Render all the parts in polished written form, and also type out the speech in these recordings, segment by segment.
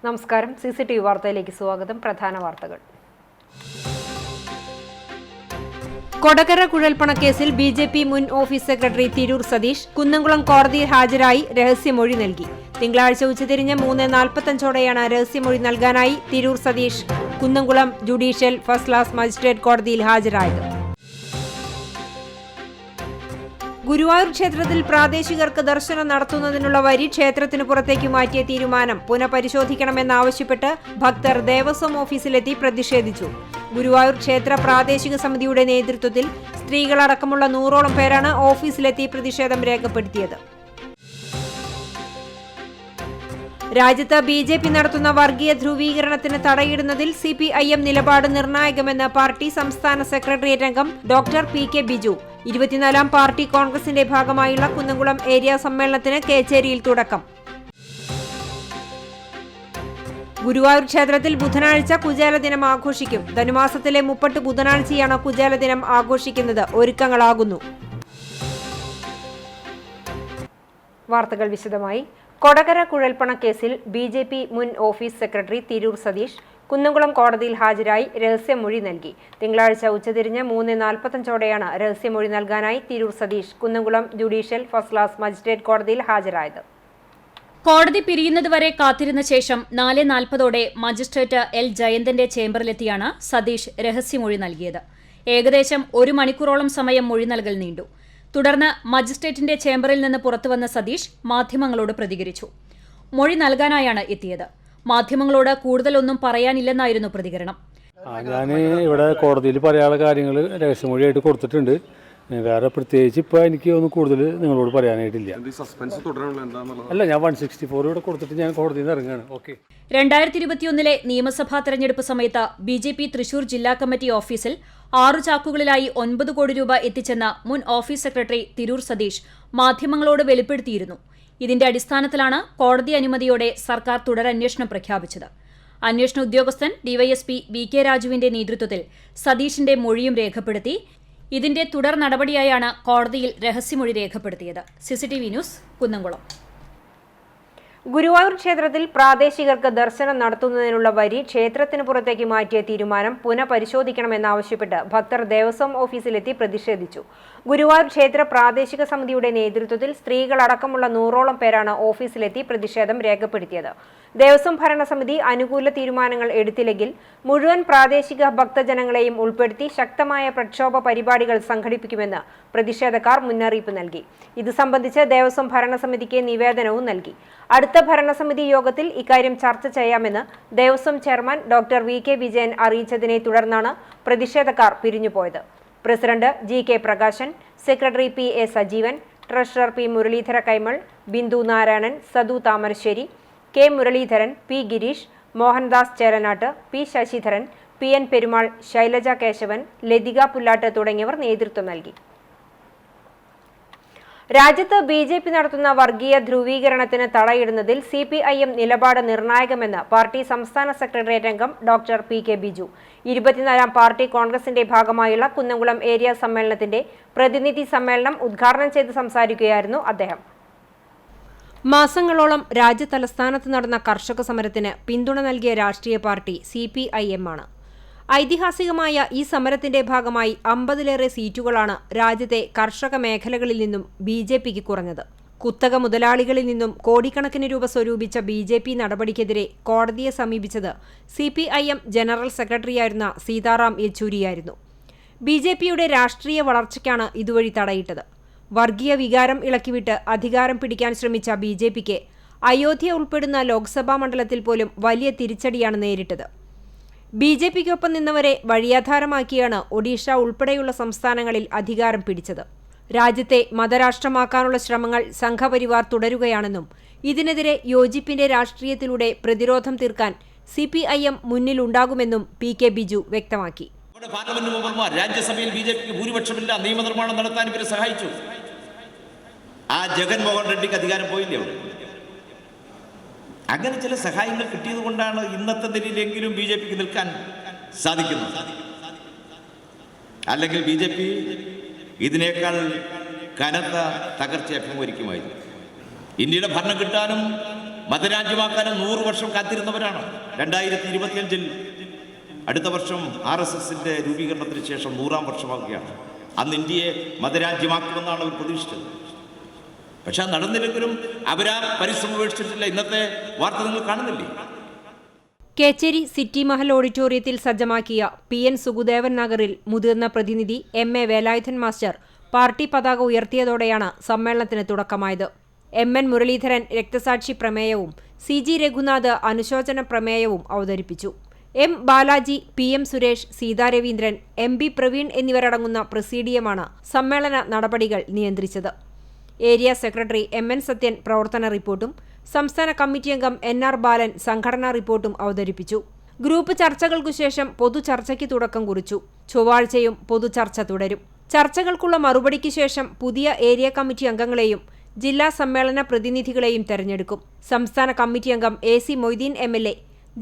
നമസ്കാരം. CCTV വാർത്തയിലേക്ക് സ്വാഗതം. പ്രധാന വാർത്തകൾ. കൊടകര കുഴൽപ്പണക്കേസിൽ BJP മുൻ ഓഫീസ് സെക്രട്ടറി തിരൂർ സതീഷ് കുന്നംകുളം കോടതിയിൽ ഹാജരായി രഹസ്യമൊഴി നൽകി. തിങ്കളാഴ്ച ഉച്ചതിരിഞ്ഞ് 3:45ഓടെയാണ് രഹസ്യമൊഴി നൽകാനായി Tirur Satheesh Kunnamkulam judicial first class magistrate കോടതിയിൽ ഹാജരായത്. ഗുരുവായൂർ ക്ഷേത്രത്തിൽ പ്രാദേശികർക്ക് ദർശനം നടത്തുന്നതിനുള്ള വരി ക്ഷേത്രത്തിന് പുറത്തേക്ക് മാറ്റിയ തീരുമാനം പുനഃപരിശോധിക്കണമെന്നാവശ്യപ്പെട്ട് ഭക്തർ ദേവസ്വം ഓഫീസിലെത്തി പ്രതിഷേധിച്ചു. ഗുരുവായൂർ ക്ഷേത്ര പ്രാദേശിക സമിതിയുടെ നേതൃത്വത്തിൽ സ്ത്രീകളടക്കമുള്ള 100ഓളം പേരാണ് ഓഫീസിലെത്തി പ്രതിഷേധം രേഖപ്പെടുത്തിയത്. രാജ്യത്ത് BJP നടത്തുന്ന വർഗീയ ധ്രുവീകരണത്തിന് തടയിടുന്നതിൽ CPIM നിലപാട് നിർണായകമെന്ന് പാർട്ടി സംസ്ഥാന സെക്രട്ടേറിയറ്റ് അംഗം ഡോക്ടർ PK ബിജു. 24ാം പാർട്ടി കോൺഗ്രസിന്റെ ഭാഗമായുള്ള കുന്നംകുളം ഏരിയ സമ്മേളനത്തിന് കേച്ചേരിയിൽ തുടക്കം. ഗുരുവായൂർ ക്ഷേത്രത്തിൽ ബുധനാഴ്ച കുചേല ദിനം ആഘോഷിക്കും. ധനുമാസത്തിലെ 30 ബുധനാഴ്ചയാണ് കുചേല ദിനം ആഘോഷിക്കുന്നത്. ഒരുക്കങ്ങളാകുന്നു. വാർത്തകൾ വിശദമായി. കൊടകര കുഴൽപ്പണക്കേസിൽ BJP മുൻ ഓഫീസ് സെക്രട്ടറി തിരൂർ സതീഷ് കുന്നംകുളം കോടതിയിൽ ഹാജരായി രഹസ്യമൊഴി നൽകി. തിങ്കളാഴ്ച ഉച്ചതിരിഞ്ഞ് 3:45ഓടെയാണ് രഹസ്യമൊഴി നൽകാനായി Tirur Satheesh Kunnamkulam judicial first class magistrate കോടതിയിൽ ഹാജരായത്. കോടതി പിരിയുന്നതുവരെ കാത്തിരുന്ന ശേഷം 4:40ഓടെ മജിസ്ട്രേറ്റ് L ജയന്തന്റെ ചേംബറിലെത്തിയാണ് സതീഷ് രഹസ്യമൊഴി നൽകിയത്. ഏകദേശം 1 മണിക്കൂറോളം സമയം മൊഴി നൽകൽ നീണ്ടു. തുടർന്ന് മജിസ്ട്രേറ്റിന്റെ ചേംബറിൽ നിന്ന് പുറത്തുവന്ന സതീഷ് മാധ്യമങ്ങളോട് പ്രതികരിച്ചു. മൊഴി നൽകാനായാണ് എത്തിയത്. മാധ്യമങ്ങളോട് കൂടുതലൊന്നും പറയാനില്ലെന്നായിരുന്നു പ്രതികരണം. ഞാൻ ഇവിടെ കോടതിയിൽ പറയാനുള്ള കാര്യങ്ങൾ രഹസ്യമൊഴിയായിട്ട് കൊടുത്തിട്ടുണ്ട്. വേറെ പ്രത്യേകിച്ച് ഇപ്പോൾ എനിക്ക് ഒന്നും കൂടുതൽ നിങ്ങളോട് പറയാനായിട്ടില്ല. അല്ല, ഞാൻ 164 ഇവിടെ കൊടുത്തിട്ട് ഞാൻ കോടതിയിൽ നിന്ന് ഇറങ്ങുകയാണ്. ഓക്കെ. 2021 നിയമസഭാ തെരഞ്ഞെടുപ്പ് സമയത്ത് BJP തൃശൂർ ജില്ലാ കമ്മിറ്റി ഓഫീസിൽ 6 ചാക്കുകളിലായി 9 കോടി രൂപ എത്തിച്ചെന്ന മുൻ ഓഫീസ് സെക്രട്ടറി തിരൂർ സതീഷ് മാധ്യമങ്ങളോട് വെളിപ്പെടുത്തിയിരുന്നു. ഇതിന്റെ അടിസ്ഥാനത്തിലാണ് കോടതി അനുമതിയോടെ സർക്കാർ തുടരന്വേഷണം പ്രഖ്യാപിച്ചത്. അന്വേഷണ ഉദ്യോഗസ്ഥൻ DYSP BK രാജുവിന്റെ നേതൃത്വത്തിൽ സതീഷിന്റെ മൊഴിയും രേഖപ്പെടുത്തി. ഇതിന്റെ തുടർ നടപടിയായാണ് കോടതിയിൽ രഹസ്യമൊഴി രേഖപ്പെടുത്തിയത്. CCTV news, Kunnamkulam. ഗുരുവായൂർ ക്ഷേത്രത്തിൽ പ്രാദേശികർക്ക് ദർശനം നടത്തുന്നതിനുള്ള വരി ക്ഷേത്രത്തിന് പുറത്തേക്ക് മാറ്റിയ തീരുമാനം പുനഃപരിശോധിക്കണമെന്നാവശ്യപ്പെട്ട് ഭക്തർ ദേവസ്വം ഓഫീസിലെത്തി പ്രതിഷേധിച്ചു. ഗുരുവായൂർ ക്ഷേത്ര പ്രാദേശിക സമിതിയുടെ നേതൃത്വത്തിൽ സ്ത്രീകളടക്കമുള്ള 100ഓളം പേരാണ് ഓഫീസിലെത്തി പ്രതിഷേധം രേഖപ്പെടുത്തിയത്. ദേവസ്വം ഭരണസമിതി അനുകൂല തീരുമാനങ്ങൾ എടുത്തില്ലെങ്കിൽ മുഴുവൻ പ്രാദേശിക ഭക്തജനങ്ങളെയും ഉൾപ്പെടുത്തി ശക്തമായ പ്രക്ഷോഭ പരിപാടികൾ സംഘടിപ്പിക്കുമെന്ന് പ്രതിഷേധക്കാർ മുന്നറിയിപ്പ് നൽകി. ഇത് സംബന്ധിച്ച് ദേവസ്വം ഭരണസമിതിക്ക് നിവേദനവും നൽകി. അടുത്ത ഭരണസമിതി യോഗത്തിൽ ഇക്കാര്യം ചർച്ച ചെയ്യാമെന്ന് Devaswom chairman doctor VK Vijayan അറിയിച്ചതിനെ തുടർന്നാണ് പ്രതിഷേധക്കാർ പിരിഞ്ഞുപോയത്. President GK Prakashan, secretary PA Sajeevan, treasurer P Muralidhara Kaimal, Bindu Narayanan, Sadu Thamarassery, K Muraleedharan, P Girish, Mohandas Chelanatt, P Sasidharan, PN Perumal, Shailaja Kesavan, Lathika Pullatt തുടങ്ങിയവർ നേതൃത്വം നൽകി. രാജ്യത്ത് BJP നടത്തുന്ന വർഗീയ ധ്രുവീകരണത്തിന് തടയിടുന്നതിൽ CPIM നിലപാട് നിർണായകമെന്ന് പാർട്ടി സംസ്ഥാന സെക്രട്ടേറിയറ്റ് അംഗം ഡോക്ടർ PK ബിജു. 24ാം പാർട്ടി കോൺഗ്രസിന്റെ ഭാഗമായുള്ള കുന്നംകുളം ഏരിയ സമ്മേളനത്തിന്റെ പ്രതിനിധി സമ്മേളനം ഉദ്ഘാടനം ചെയ്ത് സംസാരിക്കുകയായിരുന്നു അദ്ദേഹം. മാസങ്ങളോളം രാജ്യതലസ്ഥാനത്ത് നടന്ന കർഷക സമരത്തിന് പിന്തുണ നൽകിയ രാഷ്ട്രീയ പാർട്ടി CPIM ആണ്. ഐതിഹാസികമായ ഈ സമരത്തിന്റെ ഭാഗമായി 50ലേറെ സീറ്റുകളാണ് രാജ്യത്തെ കർഷക മേഖലകളിൽ നിന്നും BJPക്ക് കുറഞ്ഞത്. കുത്തക മുതലാളികളിൽ നിന്നും കോടിക്കണക്കിന് രൂപ സ്വരൂപിച്ച BJP നടപടിക്കെതിരെ കോടതിയെ സമീപിച്ചത് CPIM ജനറൽ സെക്രട്ടറിയായിരുന്ന സീതാറാം യെച്ചൂരിയായിരുന്നു. BJPയുടെ രാഷ്ട്രീയ വളർച്ചയ്ക്കാണ് ഇതുവഴി തടയിട്ടത്. വർഗീയ വികാരം ഇളക്കിവിട്ട് അധികാരം പിടിക്കാൻ ശ്രമിച്ച BJPക്ക് അയോധ്യ ഉൾപ്പെടുന്ന ലോക്സഭാ മണ്ഡലത്തിൽ പോലും വലിയ തിരിച്ചടിയാണ് നേരിട്ടത്. BJPക്കൊപ്പം നിന്നവരെ വഴിയാധാരമാക്കിയാണ് ഒഡീഷ ഉൾപ്പെടെയുള്ള സംസ്ഥാനങ്ങളിൽ അധികാരം പിടിച്ചത്. രാജ്യത്തെ മതരാഷ്ട്രമാക്കാനുള്ള ശ്രമങ്ങൾ സംഘപരിവാർ തുടരുകയാണെന്നും ഇതിനെതിരെ യോജിപ്പിന്റെ രാഷ്ട്രീയത്തിലൂടെ പ്രതിരോധം തീർക്കാൻ CPIM മുന്നിലുണ്ടാകുമെന്നും PK ബിജു വ്യക്തമാക്കി. പാർലമെന്റ് മെമ്പർമാർ രാജ്യസഭയിൽ BJPക്ക് ഭൂരിപക്ഷമില്ല, നിയമനിർമ്മാണം നടത്താൻ ഇവരെ സഹായിച്ചു. ആ ജഗൻമോഹൻ റെഡ്ഡിക്ക് അധികാരം പോയില്ലേ? അങ്ങനെ ചില സഹായങ്ങൾ കിട്ടിയത് കൊണ്ടാണ് ഇന്നത്തെ നിലയിലെങ്കിലും BJPക്ക് നിൽക്കാൻ സാധിക്കുന്നത്. അല്ലെങ്കിൽ BJP ഇതിനേക്കാൾ കനത്ത തകർച്ച അഭിമുഖീകരിക്കുമായിരുന്നു. ഇന്ത്യയുടെ ഭരണം കിട്ടാനും മതരാജ്യമാക്കാനും 100 വർഷം കാത്തിരുന്നവരാണ്. 2025 അടുത്ത വർഷം RSSന്റെ രൂപീകരണത്തിന് ശേഷം 100ാം വർഷമാവുകയാണ്. അന്ന് ഇന്ത്യയെ മതരാജ്യമാക്കുമെന്നാണ് അവർ പ്രതീക്ഷിച്ചത്. പക്ഷെ അത് നടന്നില്ലെങ്കിലും അവരാ പരിശ്രമം ഉപേക്ഷിച്ചിട്ടില്ല. ഇന്നത്തെ വാർത്ത നിങ്ങൾ കാണുന്നില്ലേ? കേച്ചേരി സിറ്റി മഹൽ ഓഡിറ്റോറിയത്തിൽ സജ്ജമാക്കിയ PN സുഗുദേവൻ നഗറിൽ മുതിർന്ന പ്രതിനിധി MA വേലായുധൻ മാസ്റ്റർ പാർട്ടി പതാക ഉയർത്തിയതോടെയാണ് സമ്മേളനത്തിന് തുടക്കമായത്. MN മുരളീധരൻ രക്തസാക്ഷി പ്രമേയവും CG രഘുനാഥ് അനുശോചന പ്രമേയവും അവതരിപ്പിച്ചു. M Balaji, PM Suresh, Sita Raveendran, MB Praveen എന്നിവരടങ്ങുന്ന പ്രസീഡിയമാണ് സമ്മേളന നടപടികൾ നിയന്ത്രിച്ചത്. ഏരിയ സെക്രട്ടറി MN സത്യൻ പ്രവർത്തന റിപ്പോർട്ടും സംസ്ഥാന കമ്മിറ്റി അംഗം NR ബാലൻ സംഘടനാ റിപ്പോർട്ടും അവതരിപ്പിച്ചു. ഗ്രൂപ്പ് ചർച്ചകൾക്കു ശേഷം പൊതുചർച്ചയ്ക്ക് തുടക്കം കുറിച്ചു. ചൊവ്വാഴ്ചയും പൊതുചർച്ച തുടരും. ചർച്ചകൾക്കുള്ള മറുപടിക്ക് ശേഷം പുതിയ ഏരിയ കമ്മിറ്റി അംഗങ്ങളെയും ജില്ലാ സമ്മേളന പ്രതിനിധികളെയും തെരഞ്ഞെടുക്കും. സംസ്ഥാന കമ്മിറ്റി അംഗം AC മൊയ്തീൻ MLA,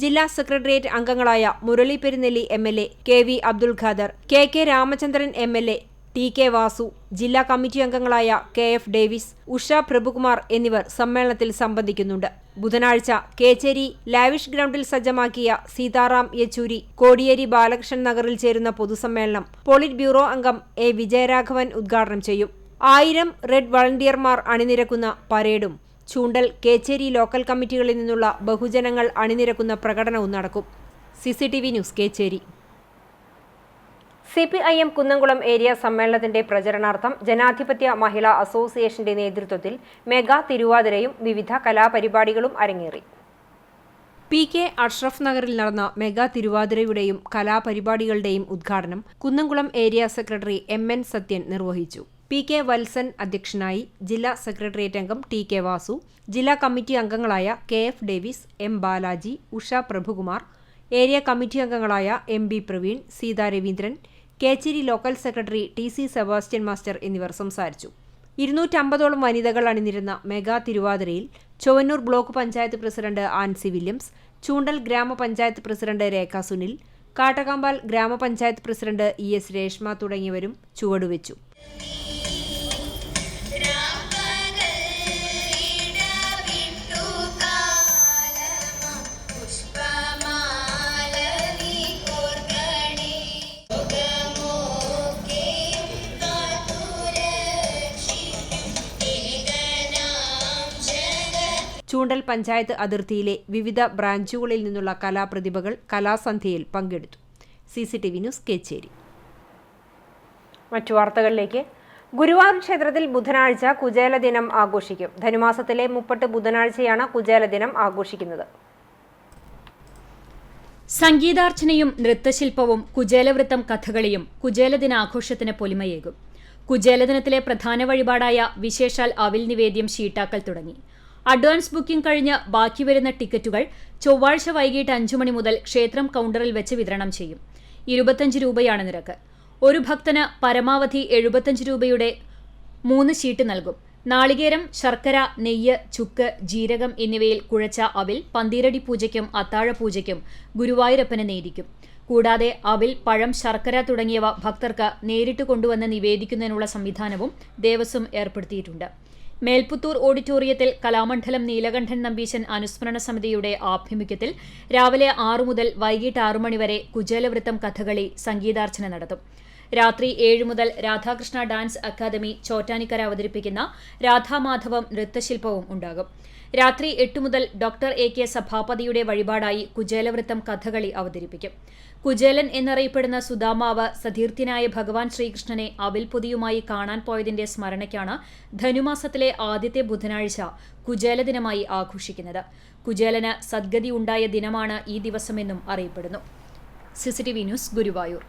ജില്ലാ സെക്രട്ടേറിയറ്റ് അംഗങ്ങളായ Murali Perunnelli MLA, KV Abdul Khader, KK Ramachandran MLA, TK Vasu, ജില്ലാ കമ്മിറ്റി അംഗങ്ങളായ KF ഡേവിസ്, ഉഷ പ്രഭുകുമാർ എന്നിവർ സമ്മേളനത്തിൽ സംബന്ധിക്കുന്നുണ്ട്. ബുധനാഴ്ച കേച്ചേരി ലാവിഷ് ഗ്രൗണ്ടിൽ സജ്ജമാക്കിയ സീതാറാം യെച്ചൂരി കോടിയേരി ബാലകൃഷ്ണൻ നഗറിൽ ചേരുന്ന പൊതുസമ്മേളനം പോളിറ്റ് ബ്യൂറോ അംഗം A വിജയരാഘവൻ ഉദ്ഘാടനം ചെയ്യും. 1000 റെഡ് വളണ്ടിയർമാർ അണിനിരക്കുന്ന പരേഡും ചൂണ്ടൽ, കേച്ചേരി ലോക്കൽ കമ്മിറ്റികളിൽ നിന്നുള്ള ബഹുജനങ്ങൾ അണിനിരക്കുന്ന പ്രകടനവും നടക്കും. CCTV news, Kechery. CPIM Kunnamkulam area സമ്മേളനത്തിന്റെ പ്രചരണാർത്ഥം ജനാധിപത്യ മഹിളാ അസോസിയേഷന്റെ നേതൃത്വത്തിൽ മെഗാ തിരുവാതിരയും വിവിധ കലാപരിപാടികളും അരങ്ങേറി. PK അഷ്റഫ് നഗറിൽ നടന്ന മെഗാ തിരുവാതിരയുടെയും കലാപരിപാടികളുടെയും ഉദ്ഘാടനം Kunnamkulam area secretary MN Sathyan നിർവഹിച്ചു. PK വത്സൻ അധ്യക്ഷനായി. ജില്ലാ സെക്രട്ടേറിയറ്റ് അംഗം TK വാസു, ജില്ലാ കമ്മിറ്റി അംഗങ്ങളായ KF Davis, M Balaji, Usha Prabhukumar, area committee അംഗങ്ങളായ MB Praveen, Seetha Raveendran, Kecheri local secretary TC Sebastian master എന്നിവർ സംസാരിച്ചു. 250ഓളം വനിതകൾ അണിനിരുന്ന മെഗാ തിരുവാതിരയിൽ Chowwannur block panchayat president Ancy Williams, Choondal gramapanchayat president രേഖ സുനിൽ, കാട്ടകാമ്പാൽ ഗ്രാമപഞ്ചായത്ത് പ്രസിഡന്റ് ES രേഷ്മ തുടങ്ങിയവരും ചുവടുവെച്ചു. ചൂണ്ടൽ പഞ്ചായത്ത് അതിർത്തിയിലെ വിവിധ ബ്രാഞ്ചുകളിൽ നിന്നുള്ള കലാപ്രതിഭകൾ കലാസന്ധ്യയിൽ പങ്കെടുത്തു. CCTV news, Kechery. മറ്റു വാർത്തകളിലേക്ക്. ഗുരുവായൂർ ക്ഷേത്രത്തിൽ ബുധനാഴ്ച കുചേല ദിനം ആഘോഷിക്കും. ധനുമാസത്തിലെ 30 ബുധനാഴ്ചയാണ് കുചേല ദിനം ആഘോഷിക്കുന്നത്. സംഗീതാർച്ചനയും നൃത്തശില്പവും കുചേലവൃത്തം കഥകളിയും കുചേലദിനാഘോഷത്തിന് പൊലിമയേകും. കുചേലദിനത്തിലെ പ്രധാന വഴിപാടായ വിശേഷാൽ അവിൽ നിവേദ്യം ഷീട്ടാക്കൽ തുടങ്ങി. അഡ്വാൻസ് ബുക്കിംഗ് കഴിഞ്ഞ് ബാക്കി വരുന്ന ടിക്കറ്റുകൾ ചൊവ്വാഴ്ച വൈകിട്ട് 5 മണി മുതൽ ക്ഷേത്രം കൗണ്ടറിൽ വെച്ച് വിതരണം ചെയ്യും. 25 രൂപയാണ് നിരക്ക്. ഒരു ഭക്തന് പരമാവധി 75 രൂപയുടെ 3 ഷീട്ട് നൽകും. നാളികേരം, ശർക്കര, നെയ്യ്, ചുക്ക്, ജീരകം എന്നിവയിൽ കുഴച്ച അവിൽ പന്തീരടി പൂജയ്ക്കും അത്താഴപൂജയ്ക്കും ഗുരുവായൂരപ്പന് നേദിക്കും. കൂടാതെ അവിൽ, പഴം, ശർക്കര തുടങ്ങിയവ ഭക്തർക്ക് നേരിട്ട് കൊണ്ടുവന്ന് നിവേദിക്കുന്നതിനുള്ള സംവിധാനവും ദേവസ്വം ഏർപ്പെടുത്തിയിട്ടുണ്ട്. മേൽപ്പുത്തൂർ ഓഡിറ്റോറിയത്തിൽ കലാമണ്ഡലം നീലകണ്ഠൻ നമ്പീശൻ അനുസ്മരണ സമിതിയുടെ ആഭിമുഖ്യത്തിൽ രാവിലെ 6 മുതൽ വൈകിട്ട് 6 മണി വരെ കുചേലവൃത്തം കഥകളി സംഗീതാർച്ചന നടത്തും. രാത്രി 7 മുതൽ രാധാകൃഷ്ണ ഡാൻസ് അക്കാദമി ചോറ്റാനിക്കര അവതരിപ്പിക്കുന്ന രാധാമാധവം നൃത്തശില്പവും ഉണ്ടാകും. രാത്രി 8 മുതൽ ഡോക്ടർ AK സഭാപതിയുടെ വഴിപാടായി കുചേലവൃത്തം കഥകളി അവതരിപ്പിക്കും. കുചേലൻ എന്നറിയപ്പെടുന്ന സുദാമാവ് സതീർത്ഥ്യനായ ഭഗവാൻ ശ്രീകൃഷ്ണനെ അവിൽപ്പൊതിയുമായി കാണാൻ പോയതിന്റെ സ്മരണയ്ക്കാണ് ധനുമാസത്തിലെ ആദ്യത്തെ ബുധനാഴ്ച കുചേലദിനമായി ആഘോഷിക്കുന്നത്. കുചേലന് സദ്ഗതി ഉണ്ടായ ദിനമാണ് ഈ ദിവസമെന്നും അറിയപ്പെടുന്നു. CCTV news, Guruvayur.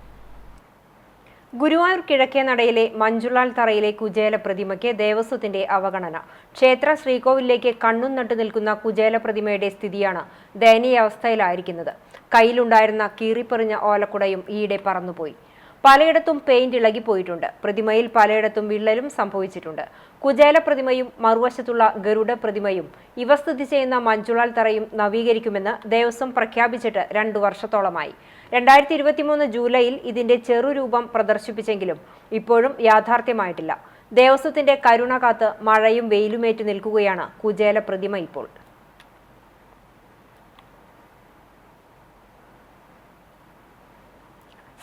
ഗുരുവായൂർ കിഴക്കേ നടയിലെ മഞ്ജുളാൽ തറയിലെ കുചേല പ്രതിമയ്ക്ക് ദേവസ്വത്തിന്റെ അവഗണന. ക്ഷേത്ര ശ്രീകോവിലേക്ക് കണ്ണും നട്ടു നിൽക്കുന്ന കുചേല പ്രതിമയുടെ സ്ഥിതിയാണ് ദയനീയാവസ്ഥയിലായിരിക്കുന്നത്. കയ്യിലുണ്ടായിരുന്ന കീറിപ്പറിഞ്ഞ ഓലക്കുടയും ഈയിടെ പറന്നുപോയി. പലയിടത്തും പെയിന്റ് ഇളകിപ്പോയിട്ടുണ്ട്. പ്രതിമയിൽ പലയിടത്തും വിള്ളലും സംഭവിച്ചിട്ടുണ്ട്. കുചേല പ്രതിമയും മറുവശത്തുള്ള ഗരുഡ പ്രതിമയും ഇവ സ്ഥിതി ചെയ്യുന്ന മഞ്ജുളാൽ തറയും നവീകരിക്കുമെന്ന് ദേവസ്വം പ്രഖ്യാപിച്ചിട്ട് 2 വർഷത്തോളമായി. 2023 ജൂലൈയിൽ ഇതിന്റെ ചെറുരൂപം പ്രദർശിപ്പിച്ചെങ്കിലും ഇപ്പോഴും യാഥാർത്ഥ്യമായിട്ടില്ല. ദേവസ്വത്തിന്റെ കരുണ കാത്ത് മഴയും വെയിലുമേറ്റ് നിൽക്കുകയാണ് കുചേല പ്രതിമ ഇപ്പോൾ.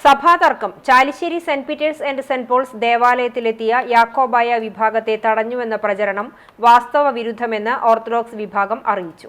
സഭാതർക്കം. Chalissery saint Peter's and saint Paul's ദേവാലയത്തിലെത്തിയ യാക്കോബായ വിഭാഗത്തെ തടഞ്ഞുവെന്ന പ്രചരണം വാസ്തവ വിരുദ്ധമെന്ന് ഓർത്തഡോക്സ് വിഭാഗം അറിയിച്ചു.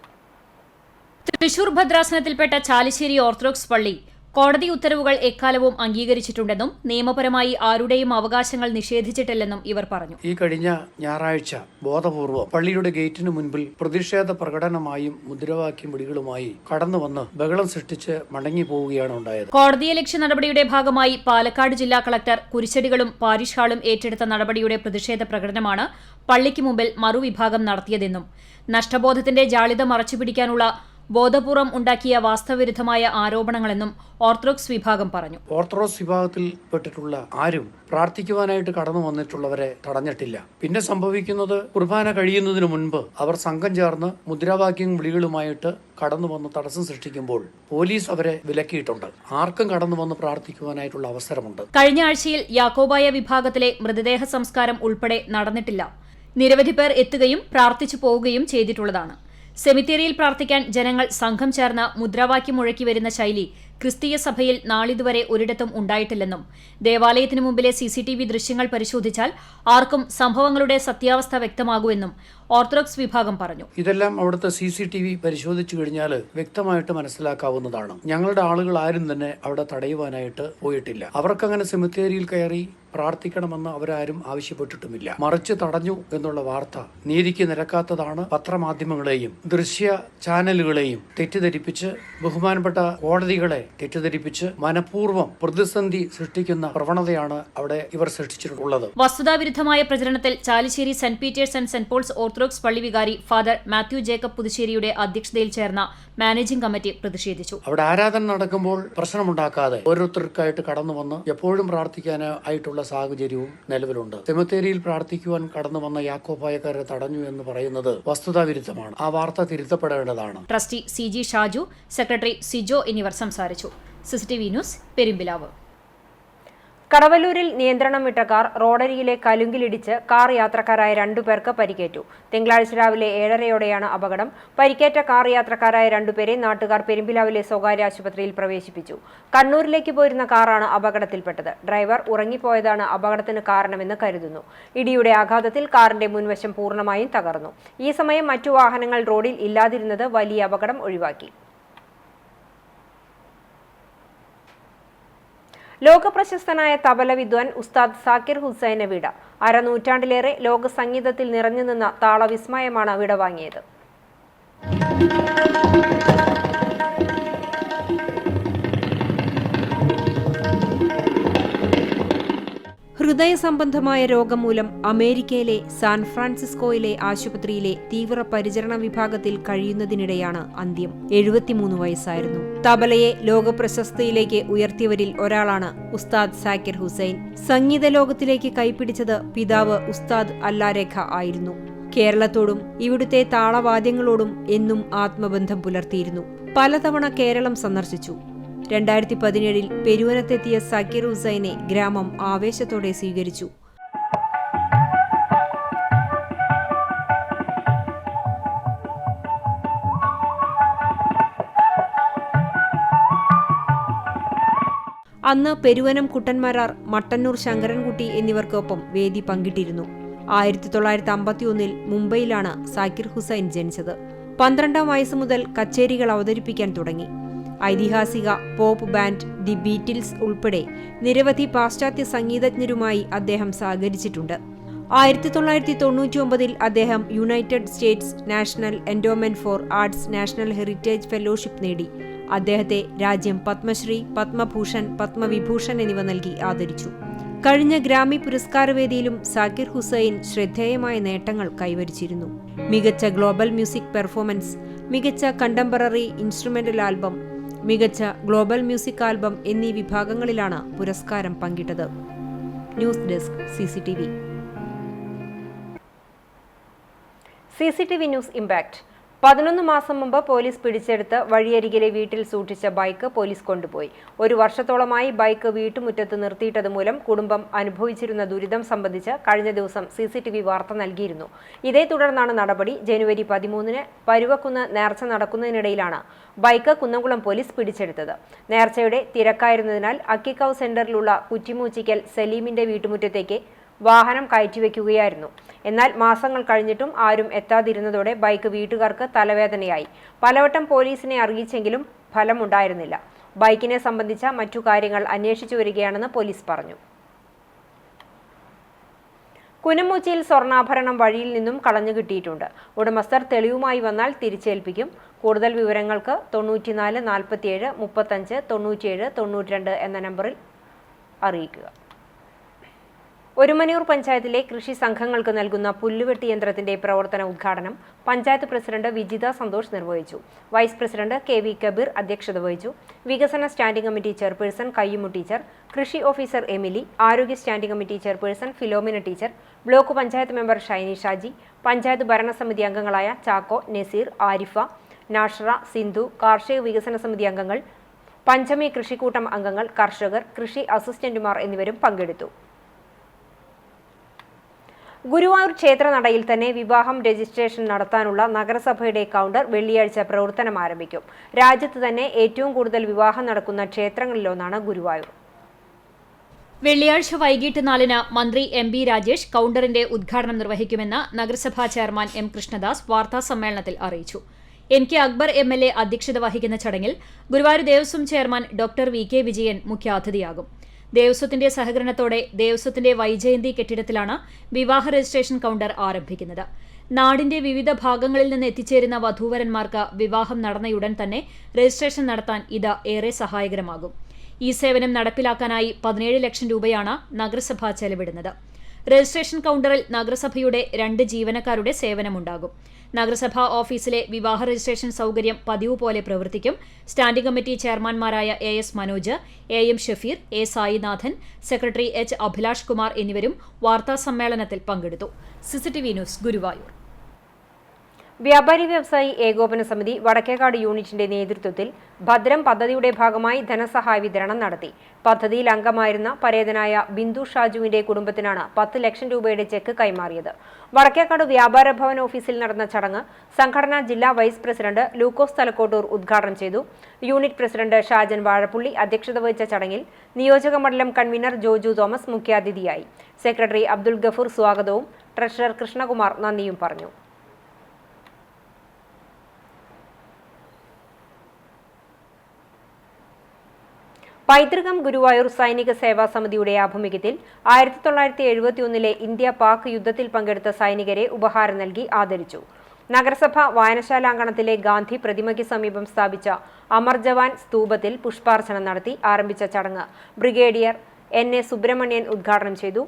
തൃശൂർ ഭദ്രാസനത്തിൽപ്പെട്ട ചാലിശ്ശേരി ഓർത്തഡോക്സ് പള്ളി കോടതി ഉത്തരവുകൾ എക്കാലവും അംഗീകരിച്ചിട്ടുണ്ടെന്നും നിയമപരമായി ആരുടെയും അവകാശങ്ങൾ നിഷേധിച്ചിട്ടില്ലെന്നും ഇവർ പറഞ്ഞു. ഈ കഴിഞ്ഞ ഞായറാഴ്ച ബോധപൂർവം പള്ളിയുടെ ഗേറ്റിന് മുൻപിൽ പ്രതിഷേധ പ്രകടനമായും മുദ്രാവാക്യം വിളികളുമായി കടന്നുവന്ന് ബഹളം സൃഷ്ടിച്ച് മടങ്ങി പോവുകയാണ് ഉണ്ടായത്. കോടതിയലക്ഷ്യ നടപടിയുടെ ഭാഗമായി പാലക്കാട് ജില്ലാ കളക്ടർ കുരിശടികളും പാരിഷ് ഹാളും ഏറ്റെടുത്ത നടപടിയുടെ പ്രതിഷേധ പ്രകടനമാണ് പള്ളിക്ക് മുമ്പിൽ മറുവിഭാഗം നടത്തിയതെന്നും നഷ്ടബോധത്തിന്റെ ജാള്യത മറച്ചുപിടിക്കാനുള്ള ബോധപൂർവം ഉണ്ടാക്കിയ വാസ്തവവിരുദ്ധമായ ആരോപണങ്ങളെന്നും ഓർത്തഡോക്സ് വിഭാഗം പറഞ്ഞു. ഓർത്തഡോക്സ് വിഭാഗത്തിൽ പെട്ടിട്ടുള്ള ആരും പ്രാർത്ഥിക്കുവാനായിട്ട് കടന്നു വന്നിട്ടുള്ളവരെ തടഞ്ഞിട്ടില്ല. പിന്നെ സംഭവിക്കുന്നത് കുർബാന കഴിയുന്നതിന് മുൻപ് അവർ സംഘം ചേർന്ന് മുദ്രാവാക്യം വിളികളുമായിട്ട് കടന്നു വന്ന് തടസ്സം സൃഷ്ടിക്കുമ്പോൾ പോലീസ് അവരെ വിലക്കിയിട്ടുണ്ട്. ആർക്കും കടന്നു വന്ന് പ്രാർത്ഥിക്കുവാനായിട്ടുള്ള അവസരമുണ്ട്. കഴിഞ്ഞ ആഴ്ചയിൽ യാക്കോബായ വിഭാഗത്തിലെ മൃതദേഹ സംസ്കാരം ഉൾപ്പെടെ നടന്നിട്ടില്ല. നിരവധി പേർ എത്തുകയും പ്രാർത്ഥിച്ചു പോവുകയും ചെയ്തിട്ടുള്ളതാണ്. സെമിത്തേരിയിൽ പ്രാർത്ഥിക്കാൻ ജനങ്ങൾ സംഘം ചേർന്ന് മുദ്രാവാക്യം മുഴക്കി വരുന്ന ശൈലി ക്രിസ്തീയ സഭയിൽ നാളിതുവരെ ഒരിടത്തും ഉണ്ടായിട്ടില്ലെന്നും ദേവാലയത്തിനു മുമ്പിലെ CCTV ദൃശ്യങ്ങൾ പരിശോധിച്ചാൽ ആർക്കും സംഭവങ്ങളുടെ സത്യാവസ്ഥ വ്യക്തമാകുമെന്നും ഓർത്തഡോക്സ് വിഭാഗം പറഞ്ഞു. ഇതെല്ലാം അവിടുത്തെ CCTV പരിശോധിച്ചു കഴിഞ്ഞാൽ വ്യക്തമായിട്ട് മനസ്സിലാക്കാവുന്നതാണ്. ഞങ്ങളുടെ ആളുകൾ ആരും തന്നെ അവിടെ തടയുവാനായിട്ട് പോയിട്ടില്ല. അവർക്കങ്ങനെ സെമിത്തേരിയിൽ കയറി പ്രാർത്ഥിക്കണമെന്ന് അവരാരും ആവശ്യപ്പെട്ടിട്ടുമില്ല. മറിച്ച് തടഞ്ഞു എന്നുള്ള വാർത്ത നീതിക്ക് നിരക്കാത്തതാണ്. പത്രമാധ്യമങ്ങളെയും ദൃശ്യ ചാനലുകളെയും തെറ്റിദ്ധരിപ്പിച്ച് ബഹുമാനപ്പെട്ട കോടതികളെ തെറ്റിദ്ധരിപ്പിച്ച് മനഃപൂർവ്വം പ്രതിസന്ധി സൃഷ്ടിക്കുന്ന പ്രവണതയാണ് അവിടെ ഇവർ സൃഷ്ടിച്ചിട്ടുള്ളത്. വസ്തുതാവിരുദ്ധമായ പ്രചരണത്തിൽ Chalissery saint Peter's and saint Paul's orthodox പള്ളി വികാരി ഫാദർ മാത്യു ജേക്കബ് പുതുശ്ശേരിയുടെ അധ്യക്ഷതയിൽ ചേർന്ന മാനേജിംഗ് കമ്മിറ്റി പ്രതിഷേധിച്ചു. അവിടെ ആരാധന നടക്കുമ്പോൾ പ്രശ്നമുണ്ടാക്കാതെ ഓരോരുത്തർക്കായിട്ട് കടന്നു വന്ന് എപ്പോഴും പ്രാർത്ഥിക്കാനായിട്ടുള്ള സാഹചര്യവും നിലവിലുണ്ട്. സെമിത്തേരിയിൽ പ്രാർത്ഥിക്കുവാൻ കടന്നു വന്ന യാക്കോബായക്കാരെ തടഞ്ഞു എന്ന് പറയുന്നത് വസ്തുതാവിരുദ്ധമാണ്. ആ വാർത്ത തിരുത്തപ്പെടേണ്ടതാണ്. Trustee CG Shaju, secretary Sijo എന്നിവർ സംസാരിച്ചു. CCTV news, Perumpilavu. കടവല്ലൂരിൽ നിയന്ത്രണം വിട്ട കാർ റോഡരികിലെ കലുങ്കിലിടിച്ച് കാർ യാത്രക്കാരായ 2 പേർക്ക് പരിക്കേറ്റു. തിങ്കളാഴ്ച രാവിലെ 7:30യോടെയാണ് അപകടം. പരിക്കേറ്റ കാർ യാത്രക്കാരായ 2 പേരെ നാട്ടുകാർ പെരുമ്പിലാവിലെ സ്വകാര്യ ആശുപത്രിയിൽ പ്രവേശിപ്പിച്ചു. കണ്ണൂരിലേക്ക് പോയിരുന്ന കാറാണ് അപകടത്തിൽപ്പെട്ടത്. ഡ്രൈവർ ഉറങ്ങിപ്പോയതാണ് അപകടത്തിന് കാരണമെന്ന് കരുതുന്നു. ഇടിയുടെ ആഘാതത്തിൽ കാറിന്റെ മുൻവശം പൂർണ്ണമായും തകർന്നു. ഈ സമയം മറ്റു വാഹനങ്ങൾ റോഡിൽ ഇല്ലാതിരുന്നത് വലിയ അപകടം ഒഴിവാക്കി. ലോകപ്രശസ്തനായ തബല വിദ്വാൻ ഉസ്താദ് സാക്കിർ ഹുസൈന് വിട. അരനൂറ്റാണ്ടിലേറെ ലോക സംഗീതത്തിൽ നിറഞ്ഞുനിന്ന താളവിസ്മയമാണ് വിടവാങ്ങിയത്. ഹൃദയ സംബന്ധമായ രോഗം മൂലം അമേരിക്കയിലെ സാൻ ഫ്രാൻസിസ്കോയിലെ ആശുപത്രിയിലെ തീവ്രപരിചരണ വിഭാഗത്തിൽ കഴിയുന്നതിനിടെയാണ് അന്ത്യം. 73 വയസ്സായിരുന്നു. തബലയെ ലോകപ്രശസ്തിയിലേക്ക് ഉയർത്തിയവരിൽ ഒരാളാണ് ഉസ്താദ് സാക്കിർ ഹുസൈൻ. സംഗീത ലോകത്തിലേക്ക് കൈപ്പിടിച്ചത് പിതാവ് ഉസ്താദ് അല്ലാരേഖ ആയിരുന്നു. കേരളത്തോടും ഇവിടുത്തെ താളവാദ്യങ്ങളോടും എന്നും ആത്മബന്ധം പുലർത്തിയിരുന്നു. പലതവണ കേരളം സന്ദർശിച്ചു. 2017 പെരുവനത്തെത്തിയ സാക്കിർ ഹുസൈനെ ഗ്രാമം ആവേശത്തോടെ സ്വീകരിച്ചു. അന്ന് പെരുവനം കുട്ടന്മാരാർ, മട്ടന്നൂർ ശങ്കരൻകുട്ടി എന്നിവർക്കൊപ്പം വേദി പങ്കിട്ടിരുന്നു. 1951 മുംബൈയിലാണ് സാക്കിർ ഹുസൈൻ ജനിച്ചത്. 12ാം വയസ്സ് മുതൽ കച്ചേരികൾ അവതരിപ്പിക്കാൻ തുടങ്ങി. ഐതിഹാസിക പോപ്പ് ബാൻഡ് ദി ബീറ്റിൽസ് ഉൾപ്പെടെ നിരവധി പാശ്ചാത്യ സംഗീതജ്ഞരുമായി അദ്ദേഹം സഹകരിച്ചിട്ടുണ്ട്. 1999 അദ്ദേഹം United States National Endowment for Arts National Heritage Fellowship നേടി. അദ്ദേഹത്തെ രാജ്യം പത്മശ്രീ, പത്മഭൂഷൺ, പത്മവിഭൂഷൺ എന്നിവ നൽകി ആദരിച്ചു. കഴിഞ്ഞ ഗ്രാമി പുരസ്കാരവേദിയിലും സാക്കിർ ഹുസൈൻ ശ്രദ്ധേയമായ നേട്ടങ്ങൾ കൈവരിച്ചിരുന്നു. മികച്ച ഗ്ലോബൽ മ്യൂസിക് പെർഫോമൻസ്, മികച്ച കണ്ടംപററി ഇൻസ്ട്രുമെന്റൽ ആൽബം, മികച്ച ഗ്ലോബൽ മ്യൂസിക് ആൽബം എന്നീ വിഭാഗങ്ങളിലാണ് പുരസ്കാരം പങ്കിട്ടത്. News desk CCTV news impact. 11 മാസം മുമ്പ് പോലീസ് പിടിച്ചെടുത്ത് വഴിയരികിലെ വീട്ടിൽ സൂക്ഷിച്ച ബൈക്ക് പോലീസ് കൊണ്ടുപോയി. ഒരു വർഷത്തോളമായി ബൈക്ക് വീട്ടുമുറ്റത്ത് നിർത്തിയിട്ടത് മൂലം കുടുംബം അനുഭവിച്ചിരുന്ന ദുരിതം സംബന്ധിച്ച് കഴിഞ്ഞ ദിവസം CCTV വാർത്ത നൽകിയിരുന്നു. ഇതേ തുടർന്നാണ് നടപടി. ജനുവരി 13-ന് പരുവക്കുന്ന് നേർച്ച നടക്കുന്നതിനിടയിലാണ് ബൈക്ക് കുന്നംകുളം പോലീസ് പിടിച്ചെടുത്തത്. നേർച്ചയുടെ തിരക്കായിരുന്നതിനാൽ അക്കിക്കാവ് സെന്ററിലുള്ള കുറ്റിമൂച്ചിക്കൽ സലീമിന്റെ വീട്ടുമുറ്റത്തേക്ക് വാഹനം കയറ്റിവെക്കുകയായിരുന്നു. എന്നാൽ മാസങ്ങൾ കഴിഞ്ഞിട്ടും ആരും എത്താതിരുന്നതോടെ ബൈക്ക് വീട്ടുകാർക്ക് തലവേദനയായി. പലവട്ടം പോലീസിനെ അറിയിച്ചെങ്കിലും ഫലമുണ്ടായിരുന്നില്ല. ബൈക്കിനെ സംബന്ധിച്ച മറ്റു കാര്യങ്ങൾ അന്വേഷിച്ചു വരികയാണെന്ന് പോലീസ് പറഞ്ഞു. കുനമൂച്ചിയിൽ സ്വർണ്ണാഭരണം വഴിയിൽ നിന്നും കളഞ്ഞു കിട്ടിയിട്ടുണ്ട്. ഉടമസ്ഥർ തെളിവുമായി വന്നാൽ തിരിച്ചേൽപ്പിക്കും. കൂടുതൽ വിവരങ്ങൾക്ക് 94 47 35 97 92 എന്ന നമ്പറിൽ അറിയിക്കുക. ഒരുമനയൂർ പഞ്ചായത്തിലെ കൃഷി സംഘങ്ങൾക്ക് നൽകുന്ന പുല്ലുവെട്ടി യന്ത്രത്തിന്റെ പ്രവർത്തന ഉദ്ഘാടനം പഞ്ചായത്ത് പ്രസിഡന്റ് വിജിത സന്തോഷ് നിർവഹിച്ചു. വൈസ് പ്രസിഡന്റ് KV കബീർ അധ്യക്ഷത വഹിച്ചു. വികസന standing committee chairperson Kayyumu teacher, കൃഷി ഓഫീസർ എമിലി, ആരോഗ്യ standing committee chairperson Philomina teacher, block panchayat member Shiny Shaji, panchayat ഭരണസമിതി അംഗങ്ങളായ ചാക്കോ, നസീർ, ആരിഫ, നാഷ്റ, സിന്ധു, കാർഷിക വികസന സമിതി അംഗങ്ങൾ, പഞ്ചമി കൃഷിക്കൂട്ടം അംഗങ്ങൾ, കർഷകർ, കൃഷി അസിസ്റ്റന്റുമാർ എന്നിവരും പങ്കെടുത്തു. ഗുരുവായൂർ ക്ഷേത്രനടയിൽ തന്നെ വിവാഹം രജിസ്ട്രേഷൻ നടത്താനുള്ള നഗരസഭയുടെ കൗണ്ടർ വെള്ളിയാഴ്ച പ്രവർത്തനം ആരംഭിക്കും. രാജ്യത്ത് തന്നെ ഏറ്റവും കൂടുതൽ വിവാഹം നടക്കുന്ന ക്ഷേത്രങ്ങളിലൊന്നാണ് ഗുരുവായൂർ. വെള്ളിയാഴ്ച വൈകിട്ട് 4-ന് മന്ത്രി MB രാജേഷ് കൗണ്ടറിന്റെ ഉദ്ഘാടനം നിർവഹിക്കുമെന്ന് നഗരസഭാ ചെയർമാൻ M കൃഷ്ണദാസ് വാർത്താസമ്മേളനത്തിൽ അറിയിച്ചു. NK അക്ബർ MLA അധ്യക്ഷത വഹിക്കുന്ന ചടങ്ങിൽ Guruvayur Devaswom chairman doctor VK Vijayan മുഖ്യാതിഥിയാകും. ദേവസ്വത്തിന്റെ സഹകരണത്തോടെ ദേവസ്വത്തിന്റെ വൈജയന്തി കെട്ടിടത്തിലാണ് വിവാഹ രജിസ്ട്രേഷൻ കൗണ്ടർ ആരംഭിക്കുന്നത്. നാടിന്റെ വിവിധ ഭാഗങ്ങളിൽ നിന്ന് എത്തിച്ചേരുന്ന വധൂവരന്മാർക്ക് വിവാഹം നടന്നയുടൻ തന്നെ രജിസ്ട്രേഷൻ നടത്താൻ ഇത് ഏറെ സഹായകരമാകും. ഈ സേവനം നടപ്പിലാക്കാനായി 17 ലക്ഷം രൂപയാണ് നഗരസഭ ചെലവിടുന്നത്. രജിസ്ട്രേഷൻ കൗണ്ടറിൽ നഗരസഭയുടെ 2 ജീവനക്കാരുടെ സേവനമുണ്ടാകും. നഗരസഭാ ഓഫീസിലെ വിവാഹ രജിസ്ട്രേഷൻ സൗകര്യം പതിവ് പോലെ പ്രവർത്തിക്കും. സ്റ്റാൻഡിംഗ് കമ്മിറ്റി ചെയർമാൻമാരായ AS Manoj, AM Shafeer, A Sainathan, secretary H Abhilash Kumar എന്നിവരും വാർത്താസമ്മേളനത്തിൽ പങ്കെടുത്തു. CCTV news, Guruvayur. വ്യാപാരി വ്യവസായി ഏകോപന സമിതി വടക്കേക്കാട് യൂണിറ്റിന്റെ നേതൃത്വത്തിൽ ഭദ്രം പദ്ധതിയുടെ ഭാഗമായി ധനസഹായ വിതരണം നടത്തി. പദ്ധതിയിൽ അംഗമായിരുന്ന പരേതനായ ബിന്ദു ഷാജുവിന്റെ കുടുംബത്തിനാണ് 10 ലക്ഷം രൂപയുടെ ചെക്ക് കൈമാറിയത്. വടക്കേക്കാട് വ്യാപാര ഭവൻ ഓഫീസിൽ നടന്ന ചടങ്ങ് സംഘടനാ ജില്ലാ വൈസ് പ്രസിഡന്റ് ലൂക്കോസ് തലക്കോട്ടൂർ ഉദ്ഘാടനം ചെയ്തു. യൂണിറ്റ് പ്രസിഡന്റ് ഷാജൻ വാഴപ്പുള്ളി അധ്യക്ഷത വഹിച്ച ചടങ്ങിൽ നിയോജക മണ്ഡലം കൺവീനർ ജോജു തോമസ് മുഖ്യാതിഥിയായി. സെക്രട്ടറി അബ്ദുൽ ഗഫൂർ സ്വാഗതവും ട്രഷറർ കൃഷ്ണകുമാർ നന്ദിയും പറഞ്ഞു. പൈതൃകം ഗുരുവായൂർ സൈനിക സേവാ സമിതിയുടെ ആഭിമുഖ്യത്തിൽ 1971 ഇന്ത്യ-പാക് യുദ്ധത്തിൽ പങ്കെടുത്ത സൈനികരെ ഉപഹാരം നൽകി ആദരിച്ചു. നഗരസഭ വായനശാലാങ്കണത്തിലെ ഗാന്ധി പ്രതിമയ്ക്ക് സമീപം സ്ഥാപിച്ച അമർ ജവാൻ സ്തൂപത്തിൽ പുഷ്പാർച്ചന നടത്തി ആരംഭിച്ച ചടങ്ങ് ബ്രിഗേഡിയർ NA സുബ്രഹ്മണ്യൻ ഉദ്ഘാടനം ചെയ്തു.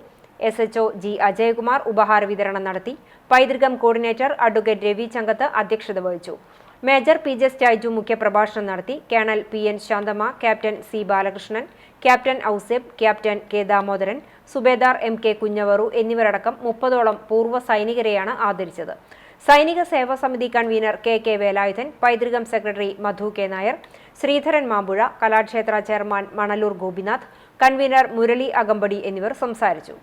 SHO G അജയകുമാർ ഉപഹാര വിതരണം നടത്തി. പൈതൃകം കോർഡിനേറ്റർ അഡ്വക്കേറ്റ് രവി ചങ്കത്ത് അധ്യക്ഷത വഹിച്ചു. മേജർ PJ സ്റ്റൈജു മുഖ്യപ്രഭാഷണം നടത്തി. Colonel PN Shanthamma, captain C Balakrishnan, captain Ouseph, captain K Damodaran, Subedar MK Kunjavaru എന്നിവരടക്കം 30ഓളം പൂർവ്വ സൈനികരെയാണ് ആദരിച്ചത്. സൈനിക സേവാ സമിതി കൺവീനർ KK വേലായുധൻ, പൈതൃകം secretary Madhu K Nair, Sreedharan Mampuzha, Kalakshetra chairman Manalur Gopinath, convener Murali Akampadi എന്നിവർ സംസാരിച്ചു.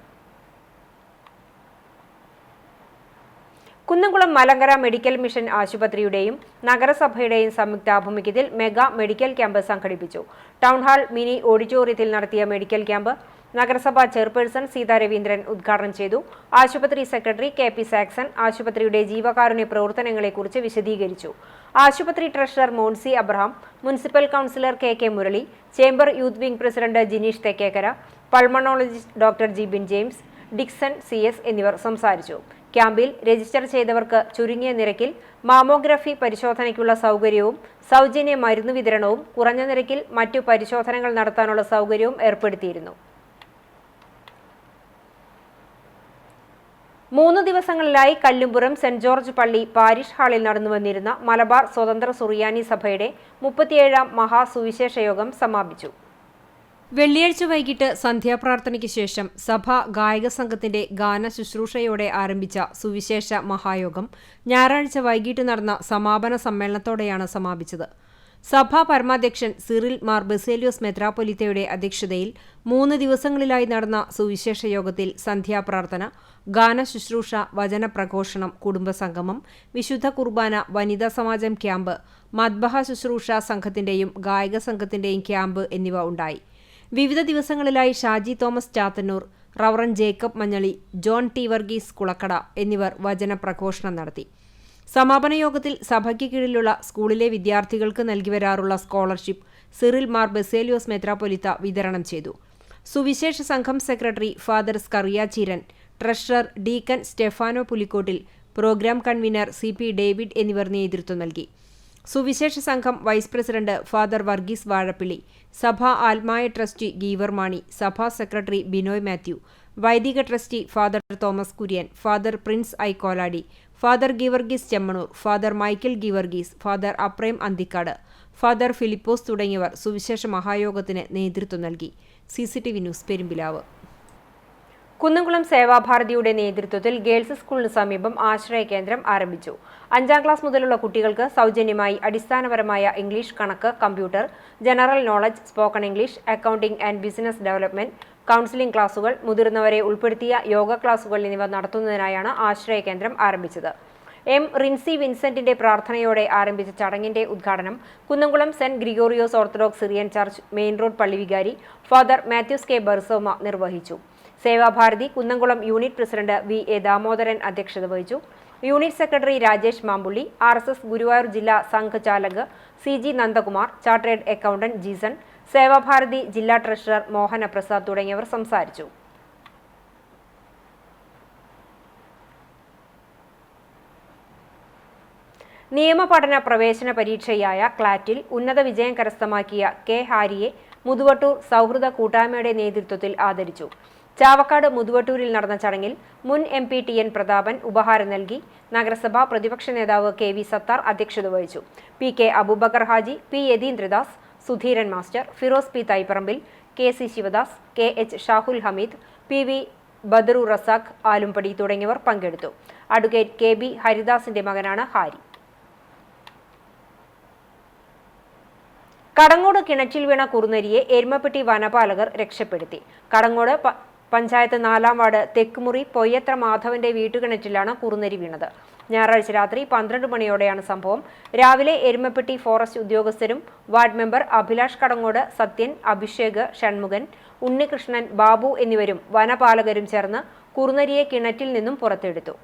കുന്നംകുളം മലങ്കര മെഡിക്കൽ മിഷൻ ആശുപത്രിയുടെയും നഗരസഭയുടെയും സംയുക്താഭിമുഖ്യത്തിൽ മെഗാ മെഡിക്കൽ ക്യാമ്പ് സംഘടിപ്പിച്ചു. ടൗൺഹാൾ മിനി ഓഡിറ്റോറിയത്തിൽ നടത്തിയ മെഡിക്കൽ ക്യാമ്പ് നഗരസഭാ ചെയർപേഴ്സൺ സീതാ രവീന്ദ്രൻ ഉദ്ഘാടനം ചെയ്തു. ആശുപത്രി സെക്രട്ടറി KP സാക്സൺ ആശുപത്രിയുടെ ജീവകാരുണ്യ പ്രവർത്തനങ്ങളെക്കുറിച്ച് വിശദീകരിച്ചു. ആശുപത്രി treasurer Monsi Abraham, municipal councillor KK Murali, chamber youth wing president Jineesh Thekkekara, pulmonologist doctor Jibin James, Dixon CS എന്നിവർ സംസാരിച്ചു. ക്യാമ്പിൽ രജിസ്റ്റർ ചെയ്തവർക്ക് ചുരുങ്ങിയ നിരക്കിൽ മാമോഗ്രഫി പരിശോധനയ്ക്കുള്ള സൗകര്യവും സൗജന്യ മരുന്ന് വിതരണവും കുറഞ്ഞ നിരക്കിൽ മറ്റു പരിശോധനകൾ നടത്താനുള്ള സൗകര്യവും ഏർപ്പെടുത്തിയിരുന്നു. 3 ദിവസങ്ങളിലായി കല്ലുംപുറം സെന്റ് ജോർജ് പള്ളി പാരിഷ് ഹാളിൽ നടന്നുവന്നിരുന്ന മലബാർ സ്വതന്ത്ര സുറിയാനി സഭയുടെ 37ാം മഹാസുവിശേഷ യോഗം സമാപിച്ചു. വെള്ളിയാഴ്ച വൈകിട്ട് സന്ധ്യാപ്രാർത്ഥനയ്ക്ക് ശേഷം സഭ ഗായക സംഘത്തിന്റെ ഗാന ശുശ്രൂഷയോടെ ആരംഭിച്ച സുവിശേഷ മഹായോഗം ഞായറാഴ്ച വൈകിട്ട് നടന്ന സമാപന സമ്മേളനത്തോടെയാണ് സമാപിച്ചത്. സഭാ പരമാധ്യക്ഷൻ സിറിൽ മാർ ബസേലിയോസ് മെത്രാപ്പൊലീത്തയുടെ അധ്യക്ഷതയിൽ 3 ദിവസങ്ങളിലായി നടന്ന സുവിശേഷ യോഗത്തിൽ സന്ധ്യാപ്രാർത്ഥന, ഗാനശുശ്രൂഷ, വചനപ്രഘോഷണം, കുടുംബസംഗമം, വിശുദ്ധ കുർബാന, വനിതാ സമാജം ക്യാമ്പ്, മദ്ബഹ ശുശ്രൂഷ സംഘത്തിന്റെയും ഗായക സംഘത്തിന്റെയും ക്യാമ്പ് എന്നിവ ഉണ്ടായി. വിവിധ ദിവസങ്ങളിലായി Shaji Thomas Chathannur, reverend Jacob Manjali, John T Varghese Kulakkada എന്നിവർ വചനപ്രഘോഷണം നടത്തി. സമാപന യോഗത്തിൽ സഭയ്ക്ക് കീഴിലുള്ള സ്കൂളിലെ വിദ്യാർത്ഥികൾക്ക് നൽകിവരാറുള്ള സ്കോളർഷിപ്പ് സിറിൽ മാർ ബസേലിയോസ് മെത്രാപ്പൊലീത്ത വിതരണം ചെയ്തു. സുവിശേഷ സംഘം secretary father Scaria Cheeran, treasurer deacon Stephano Pulikottil, programme convener CP David എന്നിവർ നേതൃത്വം നൽകി. സുവിശേഷ സംഘം vice president father Varghese Vazhappilly, സഭാ ആത്മായ ട്രസ്റ്റി ഗീവർ മാണി, സഭാ സെക്രട്ടറി ബിനോയ് മാത്യു, വൈദിക trustee father Thomas Kurian, father Prince I Koladi, father Geevarghese Chemmanur, father Michael Geevarghese, father Aprem Anthikad, father Philipose തുടങ്ങിയവർ സുവിശേഷ മഹായോഗത്തിന് നേതൃത്വം നൽകി. CCTV news Perumpilavu. കുന്നംകുളം സേവാഭാരതിയുടെ നേതൃത്വത്തിൽ ഗേൾസ് സ്കൂളിന് സമീപം ആശ്രയ കേന്ദ്രം ആരംഭിച്ചു. 5ാം ക്ലാസ് മുതലുള്ള കുട്ടികൾക്ക് സൗജന്യമായി അടിസ്ഥാനപരമായ ഇംഗ്ലീഷ്, കണക്ക്, computer, general knowledge, spoken English, accounting and business development, counselling ക്ലാസുകൾ, മുതിർന്നവരെ ഉൾപ്പെടുത്തിയ യോഗ ക്ലാസുകൾ എന്നിവ നടത്തുന്നതിനായാണ് ആശ്രയ കേന്ദ്രം ആരംഭിച്ചത്. M. റിൻസി വിൻസെന്റിന്റെ പ്രാർത്ഥനയോടെ ആരംഭിച്ച ചടങ്ങിന്റെ ഉദ്ഘാടനം Kunnamkulam Saint Gregorios Orthodox Syrian church main road പള്ളി വികാരി ഫാദർ മാത്യൂസ് K. ബർസോമ നിർവഹിച്ചു. Sevabharathi Kunnamkulam unit president VA Damodaran അധ്യക്ഷത വഹിച്ചു. Unit secretary Rajesh Mampully, RSS Guruvayur ജില്ലാ Sangh Chalak CG Nandakumar, chartered accountant Jeeson, Sevabharathi ജില്ലാ ട്രഷറർ മോഹന പ്രസാദ് തുടങ്ങിയവർ സംസാരിച്ചു. നിയമപഠന പ്രവേശന പരീക്ഷയായ ക്ലാറ്റിൽ ഉന്നത വിജയം കരസ്ഥമാക്കിയ K. ഹാരിയെ മുതുവട്ടൂർ സൗഹൃദ കൂട്ടായ്മയുടെ നേതൃത്വത്തിൽ ആദരിച്ചു. ചാവക്കാട് മുതുവട്ടൂരിൽ നടന്ന ചടങ്ങിൽ മുൻ MP TN പ്രതാപൻ ഉപഹാരം നൽകി. നഗരസഭാ പ്രതിപക്ഷ നേതാവ് KV സത്താർ അധ്യക്ഷത വഹിച്ചു. PK Aboobacker Haji, P. Yatheendradas, Sudheeran master, Firoz P. Thaiparambil, KC Sivadas, KH Shahul Hameed, PV Badaru Razak Alumpady തുടങ്ങിയവർ പങ്കെടുത്തു. അഡ്വക്കേറ്റ് KB ഹരിദാസിന്റെ മകനാണ് ഹാരി. കടങ്ങോട് കിണറ്റിൽ വീണ കുറുനരിയെ എരുമപ്പെട്ടി വനപാലകർ രക്ഷപ്പെടുത്തി. കടങ്ങോട് പഞ്ചായത്ത് 4ാം വാർഡ് തെക്കുമുറി പൊയ്യത്ര മാധവന്റെ വീട്ടുകിണറ്റിലാണ് കുറുനരി വീണത്. ഞായറാഴ്ച രാത്രി 12 മണിയോടെയാണ് സംഭവം. രാവിലെ എരുമപ്പെട്ടി ഫോറസ്റ്റ് ഉദ്യോഗസ്ഥരും വാർഡ് മെമ്പർ അഭിലാഷ് കടങ്ങോട്, സത്യൻ, അഭിഷേക്, ഷൺമുഖൻ, ഉണ്ണികൃഷ്ണൻ, ബാബു എന്നിവരും വനപാലകരും ചേർന്ന് കുറുനരിയെ കിണറ്റിൽ നിന്നും പുറത്തെടുത്തു.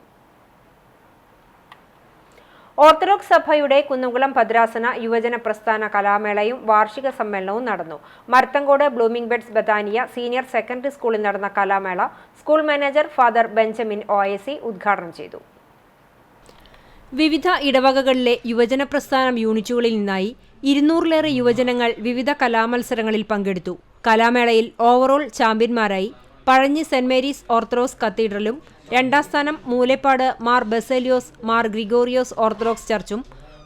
ഓർത്തഡോക്സ് സഭയുടെ കുന്നംകുളം ഭദ്രാസന യുവജന പ്രസ്ഥാന കലാമേളയും വാർഷിക സമ്മേളനവും നടന്നു. Marthankode blooming buds Bethania senior secondary സ്കൂളിൽ നടന്ന കലാമേള school manager father Benjamin OIC ഉദ്ഘാടനം ചെയ്തു. വിവിധ ഇടവകകളിലെ യുവജന പ്രസ്ഥാനം യൂണിറ്റുകളിൽ നിന്നായി 200-ലേറെ യുവജനങ്ങൾ വിവിധ കലാമത്സരങ്ങളിൽ പങ്കെടുത്തു. കലാമേളയിൽ ഓവറോൾ ചാമ്പ്യന്മാരായി പഴഞ്ഞി സെന്റ് മേരീസ് ഓർത്തഡോക്സ് കത്തീഡ്രലും, 2ാം സ്ഥാനം മൂലേപ്പാട് മാർ ബസേലിയോസ് മാർ ഗ്രിഗോറിയോസ് ഓർത്തഡോക്സ് ചർച്ചും,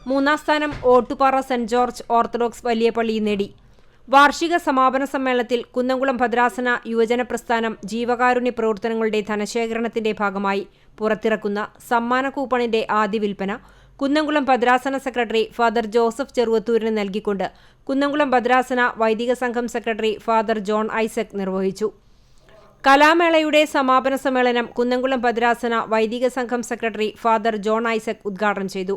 3ാം സ്ഥാനം ഓട്ടുപാറ സെന്റ് ജോർജ് ഓർത്തഡോക്സ് വലിയ പള്ളിയും നേടി. വാർഷിക സമാപന സമ്മേളനത്തിൽ കുന്നംകുളം ഭദ്രാസന യുവജന പ്രസ്ഥാനം ജീവകാരുണ്യ പ്രവർത്തനങ്ങളുടെ ധനശേഖരണത്തിന്റെ ഭാഗമായി പുറത്തിറക്കുന്ന സമ്മാന കൂപ്പണിന്റെ ആദ്യ വിൽപ്പന കുന്നംകുളം ഭദ്രാസന സെക്രട്ടറി ഫാദർ ജോസഫ് ചെറുവത്തൂരിന് നൽകിക്കൊണ്ട് കുന്നംകുളം ഭദ്രാസന വൈദിക സംഘം സെക്രട്ടറി ഫാദർ ജോൺ ഐസക് നിർവഹിച്ചു. കലാമേളയുടെ സമാപന സമ്മേളനം കുന്നംകുളം ഭദ്രാസന വൈദിക സംഘം സെക്രട്ടറി ഫാദർ ജോൺ ഐസക് ഉദ്ഘാടനം ചെയ്തു.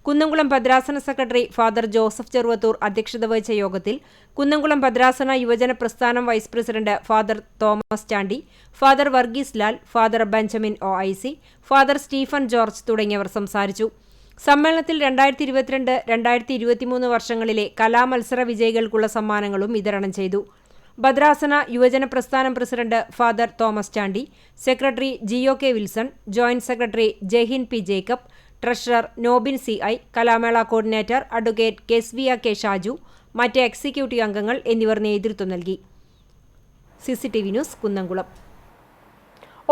കുന്നംകുളം ഭദ്രാസന സെക്രട്ടറി ഫാദർ ജോസഫ് ചെറുവത്തൂർ അധ്യക്ഷത വഹിച്ച യോഗത്തിൽ കുന്നംകുളം ഭദ്രാസന യുവജന പ്രസ്ഥാനം vice president father Thomas Chandy, father Varghese Lal, father Benjamin OIC, father Stephen George തുടങ്ങിയവർ സംസാരിച്ചു. സമ്മേളനത്തിൽ 2022-2023 വർഷങ്ങളിലെ കലാമത്സര വിജയികൾക്കുള്ള സമ്മാനങ്ങളും വിതരണം ചെയ്തു. ഭദ്രാസന യുവജന പ്രസ്ഥാനം president father Thomas Chandy, secretary GOK Wilson, joint secretary Jehin P. Jacob, treasurer Nobin CI, കലാമേള coordinator advocate Keswiya K. Shaju, മറ്റ് എക്സിക്യൂട്ടീവ് അംഗങ്ങൾ എന്നിവർ നേതൃത്വം നൽകി. CCTV news Kunnamkulam.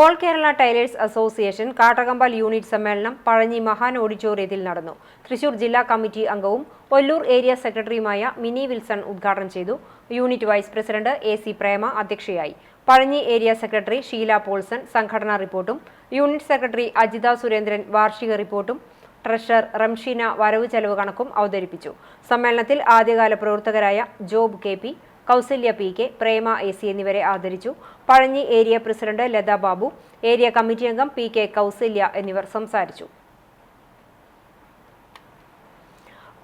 All Kerala tailors association Kattakampal unit സമ്മേളനം പഴഞ്ഞി മഹാൻ ഓഡിറ്റോറിയത്തിൽ നടന്നു. തൃശൂർ ജില്ലാ കമ്മിറ്റി അംഗവും ഒല്ലൂർ ഏരിയ സെക്രട്ടറിയുമായ മിനി വിൽസൺ ഉദ്ഘാടനം ചെയ്തു. Unit vice president AC Prema അധ്യക്ഷയായി. Pazhanji area secretary Sheela Paulson സംഘടനാ റിപ്പോർട്ടും, യൂണിറ്റ് സെക്രട്ടറി അജിത സുരേന്ദ്രൻ വാർഷിക റിപ്പോർട്ടും, ട്രഷറർ റംഷീന വരവ് ചെലവ് കണക്കും അവതരിപ്പിച്ചു. സമ്മേളനത്തിൽ ആദ്യകാല പ്രവർത്തകരായ ജോബ് KP, കൗസല്യ PK, പ്രേമ AC എന്നിവരെ ആദരിച്ചു. Pazhanji area president Latha Babu, area committee അംഗം PK കൗസല്യ എന്നിവർ സംസാരിച്ചു.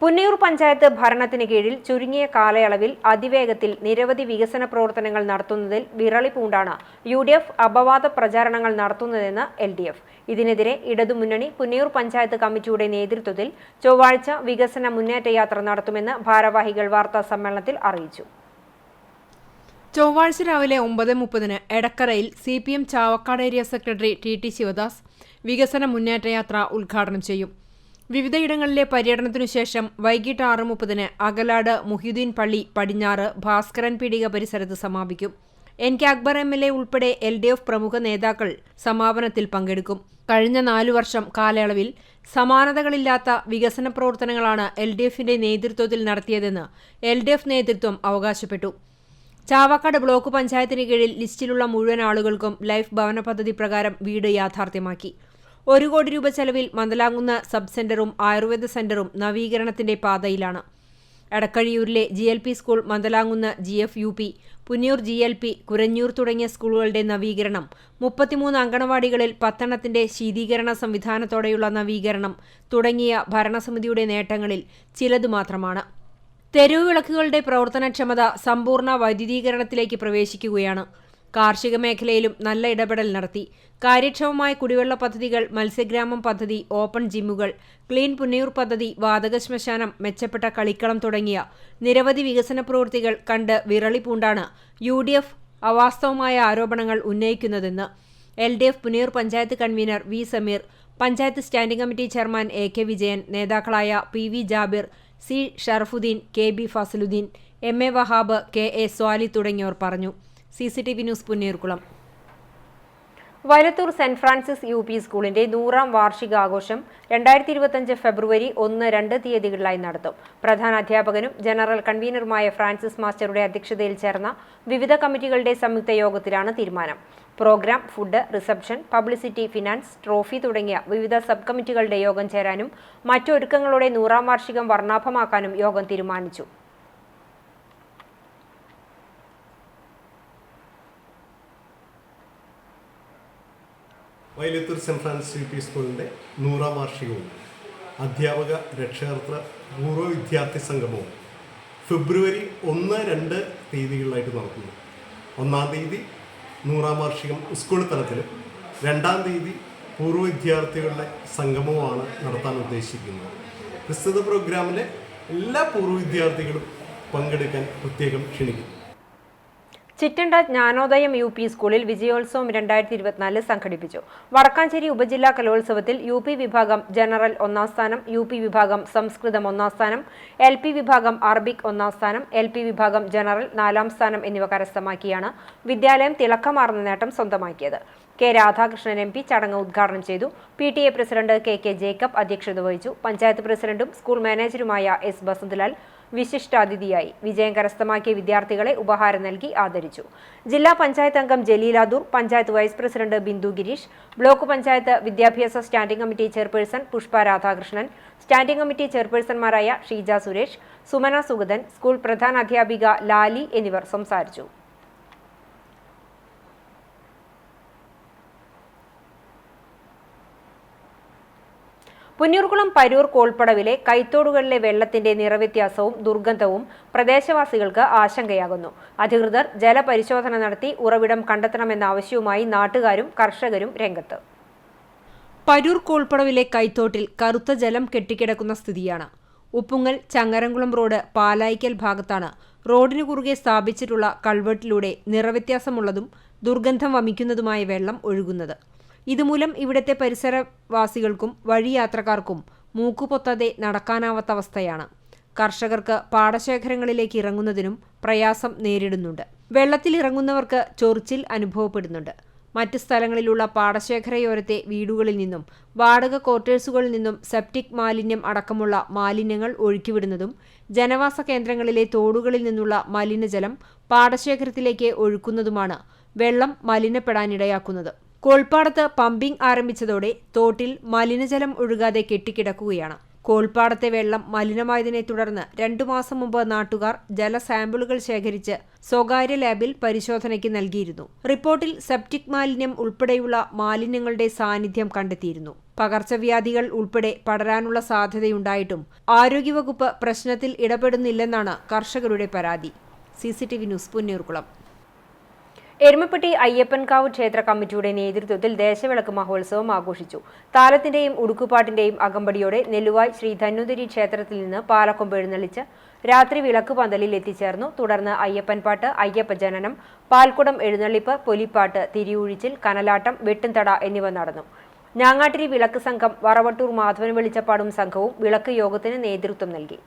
പുന്നയൂർ പഞ്ചായത്ത് ഭരണത്തിന് കീഴിൽ ചുരുങ്ങിയ കാലയളവിൽ അതിവേഗത്തിൽ നിരവധി വികസന പ്രവർത്തനങ്ങൾ നടത്തുന്നതിൽ വിറളി പൂണ്ടാണ് UDF അപവാദ പ്രചാരണങ്ങൾ നടത്തുന്നതെന്ന് LDF. ഇതിനെതിരെ ഇടതുമുന്നണി പുന്നയൂർ പഞ്ചായത്ത് കമ്മിറ്റിയുടെ നേതൃത്വത്തിൽ ചൊവ്വാഴ്ച വികസന മുന്നേറ്റയാത്ര നടത്തുമെന്ന് ഭാരവാഹികൾ വാർത്താ സമ്മേളനത്തിൽ അറിയിച്ചു. ചൊവ്വാഴ്ച രാവിലെ 9:30 എടക്കരയിൽ CPM Chavakkad area secretary TT Sivadas വികസന മുന്നേറ്റയാത്ര ഉദ്ഘാടനം ചെയ്യും. വിവിധയിടങ്ങളിലെ പര്യടനത്തിനു ശേഷം വൈകിട്ട് 6:30 അകലാട് മുഹിയുദ്ദീൻ പള്ളി പടിഞ്ഞാറ് ഭാസ്കരൻ പീടിക പരിസരത്ത് സമാപിക്കും. NK അക്ബർ MLA ഉൾപ്പെടെ LDF പ്രമുഖ നേതാക്കൾ സമാപനത്തിൽ പങ്കെടുക്കും. കഴിഞ്ഞ 4 വർഷം കാലയളവിൽ സമാനതകളില്ലാത്ത വികസന പ്രവർത്തനങ്ങളാണ് LDFന്റെ നേതൃത്വത്തിൽ നടത്തിയതെന്ന് LDF നേതൃത്വം അവകാശപ്പെട്ടു. ചാവക്കാട് ബ്ലോക്ക് പഞ്ചായത്തിന് കീഴിൽ ലിസ്റ്റിലുള്ള മുഴുവൻ ആളുകൾക്കും ലൈഫ് ഭവന പദ്ധതി പ്രകാരം വീട് യാഥാർത്ഥ്യമാക്കി. 1 കോടി രൂപ ചെലവിൽ മന്ദലാങ്കുന്ന് സബ് സെന്ററും ആയുർവേദ സെന്ററും നവീകരണത്തിന്റെ പാതയിലാണ്. എടക്കഴിയൂരിലെ GLP school, Mandalamkunnu GFUP, Punnayur GLP, Kuranjur തുടങ്ങിയ സ്കൂളുകളുടെ നവീകരണം, 33 അങ്കണവാടികളിൽ 10 എണ്ണത്തിന്റെ ശീതീകരണ സംവിധാനത്തോടെയുള്ള നവീകരണം തുടങ്ങിയ ഭരണസമിതിയുടെ നേട്ടങ്ങളിൽ ചിലത് മാത്രമാണ്. തെരുവ് വിളക്കുകളുടെ പ്രവർത്തനക്ഷമത സമ്പൂർണ്ണ വൈദ്യുതീകരണത്തിലേക്ക് പ്രവേശിക്കുകയാണ്. കാർഷിക മേഖലയിലും നല്ല ഇടപെടൽ നടത്തി. കാര്യക്ഷമമായ കുടിവെള്ള പദ്ധതികൾ, മത്സ്യഗ്രാമം പദ്ധതി, ഓപ്പൺ ജിമ്മുകൾ, ക്ലീൻ പുന്നയൂർ പദ്ധതി, വാതക ശ്മശാനം, മെച്ചപ്പെട്ട കളിക്കളം തുടങ്ങിയ നിരവധി വികസന പ്രവൃത്തികൾ കണ്ട് വിറളി പൂണ്ടാണ് UDF അവാസ്തവമായ ആരോപണങ്ങൾ ഉന്നയിക്കുന്നതെന്ന് LDF Punnayur panchayat convener V Sameer, panchayat standing committee chairman AK Vijayan, നേതാക്കളായ PV Jabir, C Sharafuddin, KB Fazaluddin, MA Wahab, KA Swali തുടങ്ങിയവർ പറഞ്ഞു. CCTV news Punnayurkulam. Vayalathur saint Francis UP സ്കൂളിന്റെ 100ാം വാർഷികാഘോഷം 2025 ഫെബ്രുവരി 1, 2 തീയതികളിലായി നടത്തും. പ്രധാന അധ്യാപകനും ജനറൽ കൺവീനറുമായ ഫ്രാൻസിസ് മാസ്റ്ററുടെ അധ്യക്ഷതയിൽ ചേർന്ന വിവിധ കമ്മിറ്റികളുടെ സംയുക്ത യോഗത്തിലാണ് തീരുമാനം. Programme, food, reception, publicity, finance, trophy തുടങ്ങിയ വിവിധ സബ് കമ്മിറ്റികളുടെ യോഗം ചേരാനും മറ്റൊരുക്കങ്ങളോടെ 100ാം വാർഷികം വർണ്ണാഭമാക്കാനും യോഗം തീരുമാനിച്ചു. വയലത്തൂർ സെന്റ് ഫ്രാൻസിസ് UP സ്കൂളിൻ്റെ 100ാം വാർഷികവും അധ്യാപക രക്ഷകർത്തൃ പൂർവ്വ വിദ്യാർത്ഥി സംഗമവും ഫെബ്രുവരി 1, 2 തീയതികളിലായിട്ട് നടത്തുന്നു. 1-ാം തീയതി 100ാം വാർഷികം സ്കൂൾ തലത്തിലും 2-ാം തീയതി പൂർവ്വ വിദ്യാർത്ഥികളുടെ സംഗമവുമാണ് നടത്താൻ ഉദ്ദേശിക്കുന്നത്. പ്രസ്തുത പ്രോഗ്രാമിലെ എല്ലാ പൂർവ്വ വിദ്യാർത്ഥികളും പങ്കെടുക്കാൻ പ്രത്യേകം ക്ഷണിക്കും. ചിറ്റണ്ട ജ്ഞാനോദയം UP സ്കൂളിൽ വിജയോത്സവം 2024 സംഘടിപ്പിച്ചു. വടക്കാഞ്ചേരി ഉപജില്ലാ കലോത്സവത്തിൽ UP വിഭാഗം ജനറൽ 1ാം സ്ഥാനം, UP വിഭാഗം സംസ്കൃതം 1ാം സ്ഥാനം, LP വിഭാഗം അറബിക് 1ാം സ്ഥാനം, LP വിഭാഗം ജനറൽ 4ാം സ്ഥാനം എന്നിവ കരസ്ഥമാക്കിയാണ് വിദ്യാലയം തിളക്കമാർന്ന നേട്ടം സ്വന്തമാക്കിയത്. K രാധാകൃഷ്ണൻ MP ചടങ്ങ് ഉദ്ഘാടനം ചെയ്തു. PTA പ്രസിഡന്റ് KK ജേക്കബ് അധ്യക്ഷത വഹിച്ചു. പഞ്ചായത്ത് പ്രസിഡന്റും സ്കൂൾ മാനേജറുമായ S ബസന്തലാൽ വിശിഷ്ടാതിഥിയായി. വിജയം കരസ്ഥമാക്കിയ വിദ്യാർത്ഥികളെ ഉപഹാരം നൽകി ആദരിച്ചു. ജില്ലാ പഞ്ചായത്ത് അംഗം ജലീലാദൂർ, panchayat vice president Bindu Girish, block panchayat വിദ്യാഭ്യാസ standing committee chairperson Pushpa Radhakrishnan, standing committee ചെയർപേഴ്സൺമാരായ ഷീജ സുരേഷ്, സുമന സുഗതൻ, സ്കൂൾ പ്രധാനാധ്യാപിക ലാലി എന്നിവർ സംസാരിച്ചു. പുന്നയൂർകുളം പരൂർ കോൾപ്പടവിലെ കൈത്തോടുകളിലെ വെള്ളത്തിന്റെ നിറവ്യത്യാസവും ദുർഗന്ധവും പ്രദേശവാസികൾക്ക് ആശങ്കയാകുന്നു. അധികൃതർ ജലപരിശോധന നടത്തി ഉറവിടം കണ്ടെത്തണമെന്ന ആവശ്യവുമായി നാട്ടുകാരും കർഷകരും രംഗത്ത്. പരൂർ കോൾപ്പടവിലെ കൈത്തോട്ടിൽ കറുത്ത ജലം കെട്ടിക്കിടക്കുന്ന സ്ഥിതിയാണ്. ഉപ്പുങ്ങൽ ചങ്ങരംകുളം റോഡ് പാലായിക്കൽ ഭാഗത്താണ് റോഡിനു കുറുകെ സ്ഥാപിച്ചിട്ടുള്ള കൾവെട്ടിലൂടെ നിറവ്യത്യാസമുള്ളതും ദുർഗന്ധം വമിക്കുന്നതുമായ വെള്ളം ഒഴുകുന്നത്. ഇതുമൂലം ഇവിടുത്തെ പരിസരവാസികൾക്കും വഴിയാത്രക്കാർക്കും മൂക്കുപൊത്താതെ നടക്കാനാവാത്ത അവസ്ഥയാണ്. കർഷകർക്ക് പാടശേഖരങ്ങളിലേക്ക് ഇറങ്ങുന്നതിനും പ്രയാസം നേരിടുന്നുണ്ട്. വെള്ളത്തിൽ ഇറങ്ങുന്നവർക്ക് ചൊറിച്ചിൽ അനുഭവപ്പെടുന്നുണ്ട്. മറ്റ് സ്ഥലങ്ങളിലുള്ള പാടശേഖരയോരത്തെ വീടുകളിൽ നിന്നും വാടക ക്വാർട്ടേഴ്സുകളിൽ നിന്നും സെപ്റ്റിക് മാലിന്യം അടക്കമുള്ള മാലിന്യങ്ങൾ ഒഴുക്കിവിടുന്നതും ജനവാസ കേന്ദ്രങ്ങളിലെ തോടുകളിൽ നിന്നുള്ള മലിനജലം പാടശേഖരത്തിലേക്ക് ഒഴുക്കുന്നതുമാണ് വെള്ളം മലിനപ്പെടാനിടയാക്കുന്നത്. കോൾപ്പാടത്ത് പമ്പിംഗ് ആരംഭിച്ചതോടെ തോട്ടിൽ മലിനജലം ഒഴുകാതെ കെട്ടിക്കിടക്കുകയാണ്. കോൾപ്പാടത്തെ വെള്ളം മലിനമായതിനെ തുടർന്ന് 2 മാസം മുമ്പ് നാട്ടുകാർ ജലസാമ്പിളുകൾ ശേഖരിച്ച് സ്വകാര്യ ലാബിൽ പരിശോധനയ്ക്ക് നൽകിയിരുന്നു. റിപ്പോർട്ടിൽ സെപ്റ്റിക് മാലിന്യം ഉൾപ്പെടെയുള്ള മാലിന്യങ്ങളുടെ സാന്നിധ്യം കണ്ടെത്തിയിരുന്നു. പകർച്ചവ്യാധികൾ ഉൾപ്പെടെ പടരാനുള്ള സാധ്യതയുണ്ടായിട്ടും ആരോഗ്യവകുപ്പ് പ്രശ്നത്തിൽ ഇടപെടുന്നില്ലെന്നാണ് കർഷകരുടെ പരാതി. CCTV news Punnayurkulam. എരുമപ്പെട്ടി അയ്യപ്പൻകാവ് ക്ഷേത്ര കമ്മിറ്റിയുടെ നേതൃത്വത്തിൽ ദേശവിളക്ക് മഹോത്സവം ആഘോഷിച്ചു. താലത്തിന്റെയും ഉടുക്കുപാട്ടിന്റെയും അകമ്പടിയോടെ നെല്ലുവായ് ശ്രീ ധന്വന്തരി ക്ഷേത്രത്തിൽ നിന്ന് പാലക്കൊമ്പ് എഴുന്നള്ളിച്ച് രാത്രി വിളക്ക് പന്തലിൽ എത്തിച്ചേർന്നു. തുടർന്ന് അയ്യപ്പൻപാട്ട്, അയ്യപ്പ ജനനം, പാൽക്കുടം എഴുന്നള്ളിപ്പ്, പൊലിപ്പാട്ട്, തിരിയൂഴിച്ചിൽ, കനലാട്ടം, വെട്ടുംതട എന്നിവ നടന്നു. ഞാങ്ങാട്ടിരി വിളക്ക് സംഘം വറവട്ടൂർ മാധവൻ വെളിച്ചപ്പാടും സംഘവും വിളക്ക് യോഗത്തിന് നേതൃത്വം നൽകി.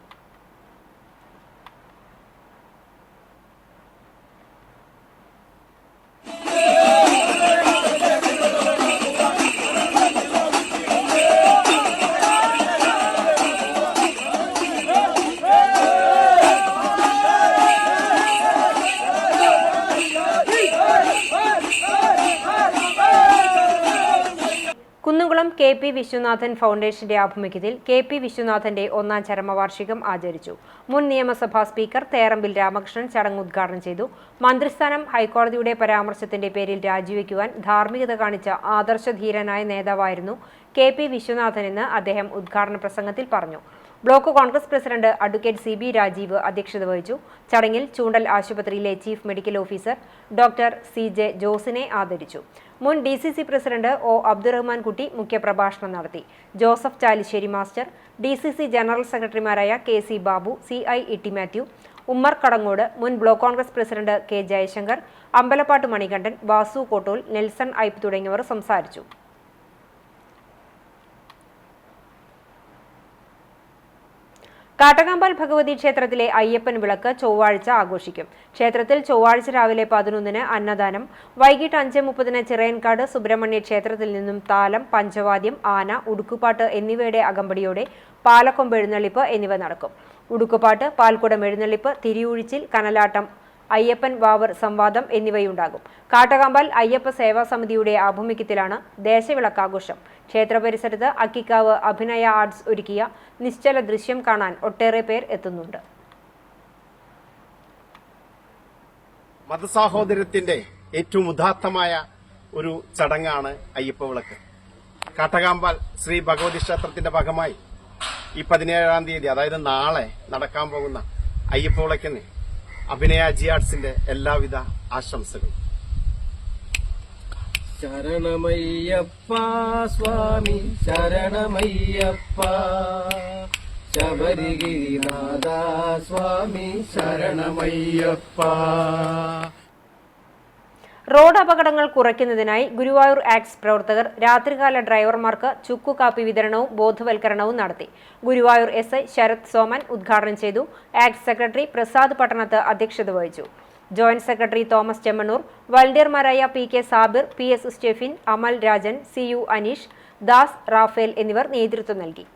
കുന്നംകുളം KP വിശ്വനാഥൻ ഫൗണ്ടേഷന്റെ ആഭിമുഖ്യത്തിൽ KP വിശ്വനാഥന്റെ 1ാം ചരമവാർഷികം ആചരിച്ചു. മുൻ നിയമസഭാ സ്പീക്കർ തേറമ്പിൽ രാമകൃഷ്ണൻ ചടങ്ങ് ഉദ്ഘാടനം ചെയ്തു. മന്ത്രിസ്ഥാനം ഹൈക്കോടതിയുടെ പരാമർശത്തിന്റെ പേരിൽ രാജിവെക്കുവാൻ ധാർമ്മികത കാണിച്ച ആദർശധീരനായ നേതാവായിരുന്നു KP വിശ്വനാഥനെന്ന് അദ്ദേഹം ഉദ്ഘാടന പ്രസംഗത്തിൽ പറഞ്ഞു. Block Congress president advocate CB Rajeev അധ്യക്ഷത വഹിച്ചു. ചടങ്ങിൽ ചൂണ്ടൽ ആശുപത്രിയിലെ chief medical officer doctor CJ ജോസിനെ ആദരിച്ചു. മുൻ DCC president O Abdurahman Kutty മുഖ്യപ്രഭാഷണം നടത്തി. Joseph Chalissery master, DCC general സെക്രട്ടറിമാരായ KC Babu, CI Itty Mathew, Ummer Kadangode, മുൻ block Congress president K Jayashankar, Ambalappattu Manikandan, Vasu Kottool, Nelson Ipe തുടങ്ങിയവർ സംസാരിച്ചു. കാട്ടകാമ്പാൽ ഭഗവതി ക്ഷേത്രത്തിലെ അയ്യപ്പൻ വിളക്ക് ചൊവ്വാഴ്ച ആഘോഷിക്കും. ക്ഷേത്രത്തിൽ ചൊവ്വാഴ്ച രാവിലെ 11-ന് അന്നദാനം, വൈകിട്ട് 5:30-ന് ചിറയൻകാട് സുബ്രഹ്മണ്യ ക്ഷേത്രത്തിൽ നിന്നും താലം, പഞ്ചവാദ്യം, ആന, ഉടുക്കുപാട്ട് എന്നിവയുടെ അകമ്പടിയോടെ പാലക്കൊമ്പ് എഴുന്നള്ളിപ്പ് എന്നിവ നടക്കും. ഉടുക്കുപാട്ട്, പാൽക്കുടം എഴുന്നള്ളിപ്പ്, തിരിയൂഴിച്ചിൽ, കനലാട്ടം, അയ്യപ്പൻ വാവർ സംവാദം എന്നിവയുണ്ടാകും. കാട്ടകാമ്പാൽ അയ്യപ്പ സേവാ സമിതിയുടെ ആഭിമുഖ്യത്തിലാണ് ദേശവിളക്കാഘോഷം. ക്ഷേത്ര പരിസരത്ത് അക്കിക്കാവ് അഭിനയ ആർട്സ് ഒരുക്കിയ നിശ്ചല ദൃശ്യം കാണാൻ ഒട്ടേറെ പേർ എത്തുന്നുണ്ട്. മതസാഹോദര്യത്തിന്റെ ഏറ്റവും ഉദാത്തമായ ഒരു ചടങ്ങാണ് അയ്യപ്പ വിളക്ക്. കാട്ടകാമ്പാൽ ശ്രീ ഭഗവതി ക്ഷേത്രത്തിന്റെ ഭാഗമായി ഈ 17-ാം തീയതി, അതായത് നാളെ നടക്കാൻ പോകുന്ന അയ്യപ്പ വിളക്കിന് അഭിനയ ആർട്സിന്റെ എല്ലാവിധ ആശംസകളും. ശരണമയ്യപ്പ സ്വാമി ശരണമയ്യപ്പ, ശബരിഗിരിനാഥ സ്വാമി ശരണമയ്യപ്പ. റോഡ് അപകടങ്ങൾ കുറയ്ക്കുന്നതിനായി ഗുരുവായൂർ ആക്ട്സ് പ്രവർത്തകർ രാത്രികാല ഡ്രൈവർമാർക്ക് ചുക്കുകാപ്പി വിതരണവും ബോധവൽക്കരണവും നടത്തി. ഗുരുവായൂർ SI ശരത് സോമൻ ഉദ്ഘാടനം ചെയ്തു. ആക്ട്സ് സെക്രട്ടറി പ്രസാദ് പട്ടണത്ത് അധ്യക്ഷത വഹിച്ചു. ജോയിന്റ് സെക്രട്ടറി തോമസ് ചെമ്മണ്ണൂർ, വളണ്ടിയർമാരായ PK Sabir, PS Stefin, Amal Rajan, CU Aneesh, Das, Raphael എന്നിവർ നേതൃത്വം നൽകി.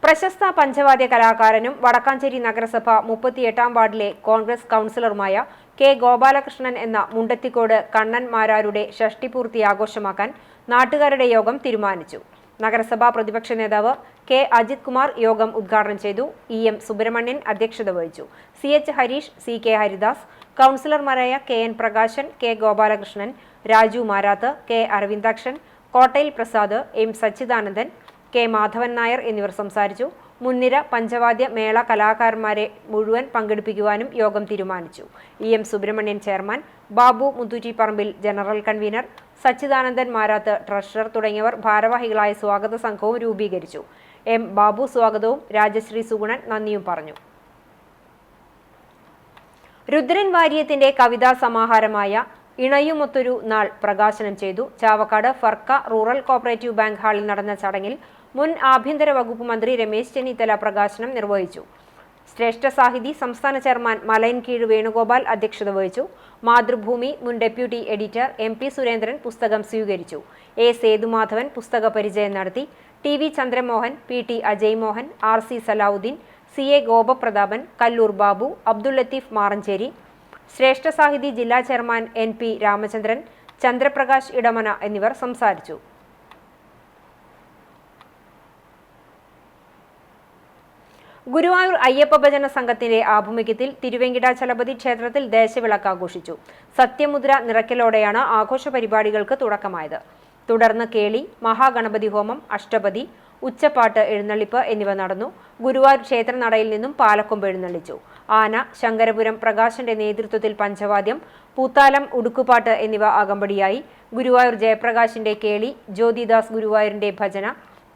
പ്രശസ്ത പഞ്ചവാദ്യ കലാകാരനും വടക്കാഞ്ചേരി നഗരസഭ 38-ാം വാർഡിലെ കോൺഗ്രസ് കൗൺസിലറുമായ K ഗോപാലകൃഷ്ണൻ എന്ന മുണ്ടത്തിക്കോട് കണ്ണൻ മാരാരുടെ ഷഷ്ടിപൂർത്തി ആഘോഷമാക്കാൻ നാട്ടുകാരുടെ യോഗം തീരുമാനിച്ചു. നഗരസഭാ പ്രതിപക്ഷ നേതാവ് K അജിത് കുമാർ യോഗം ഉദ്ഘാടനം ചെയ്തു. EM സുബ്രഹ്മണ്യൻ അധ്യക്ഷത വഹിച്ചു. CH ഹരീഷ്, CK ഹരിദാസ്, കൗൺസിലർമാരായ KN Prakashan, K Gopalakrishnan, Raju Marath, K Aravindakshan, കോട്ടയിൽ പ്രസാദ്, M സച്ചിദാനന്ദൻ, K മാധവൻ നായർ എന്നിവർ സംസാരിച്ചു. മുൻനിര പഞ്ചവാദ്യ മേള കലാകാരന്മാരെ മുഴുവൻ പങ്കെടുപ്പിക്കുവാനും യോഗം തീരുമാനിച്ചു. EM Subrahmanyan chairman, Babu Muthoottiparambil general convener, Sachidanandan Marath treasurer തുടങ്ങിയവർ ഭാരവാഹികളായ സ്വാഗത സംഘവും രൂപീകരിച്ചു. M ബാബു സ്വാഗതവും രാജശ്രീ സുഗുണൻ നന്ദിയും പറഞ്ഞു. രുദ്രൻ വാര്യത്തിന്റെ കവിതാ സമാഹാരമായ ഇണയുമൊത്തൊരു നാൾ പ്രകാശനം ചെയ്തു. Chavakkad Firka rural cooperative bank ഹാളിൽ നടന്ന ചടങ്ങിൽ മുൻ ആഭ്യന്തര വകുപ്പ് മന്ത്രി രമേശ് ചെന്നിത്തല പ്രകാശനം നിർവഹിച്ചു. ശ്രേഷ്ഠ സാഹിതി സംസ്ഥാന ചെയർമാൻ മലയൻകീഴ് വേണുഗോപാൽ അധ്യക്ഷത വഹിച്ചു. മാതൃഭൂമി മുൻ ഡെപ്യൂട്ടി എഡിറ്റർ MP സുരേന്ദ്രൻ പുസ്തകം സ്വീകരിച്ചു. A. സേതുമാധവൻ പുസ്തക പരിചയം നടത്തി. TV Chandramohan, PT Ajay Mohan, RC Salahuddin, CA Gopaprathapan, Kallur Babu, Abdul Latheef Maranchery, ശ്രേഷ്ഠ സാഹിതി ജില്ലാ ചെയർമാൻ NP രാമചന്ദ്രൻ, ചന്ദ്രപ്രകാശ് ഇടമന എന്നിവർ സംസാരിച്ചു. ഗുരുവായൂർ അയ്യപ്പ ഭജന സംഘത്തിന്റെ ആഭിമുഖ്യത്തിൽ തിരുവെങ്കിടാചലപതി ക്ഷേത്രത്തിൽ ദേശവിളക്ക് ആഘോഷിച്ചു. സത്യമുദ്ര നിറയ്ക്കലോടെയാണ് ആഘോഷ പരിപാടികൾക്ക് തുടക്കമായത്. തുടർന്ന് കേളി, മഹാഗണപതി ഹോമം, അഷ്ടപതി, ഉച്ചപ്പാട്ട്, എഴുന്നള്ളിപ്പ് എന്നിവ നടന്നു. ഗുരുവായൂർ ക്ഷേത്രനടയിൽ നിന്നും പാലക്കൊമ്പ് എഴുന്നള്ളിച്ചു. ആന, ശങ്കരപുരം പ്രകാശന്റെ നേതൃത്വത്തിൽ പഞ്ചവാദ്യം, പൂത്താലം, ഉടുക്കുപാട്ട് എന്നിവ അകമ്പടിയായി. ഗുരുവായൂർ ജയപ്രകാശിന്റെ കേളി, ജ്യോതിദാസ് ഗുരുവായൂരിന്റെ ഭജന,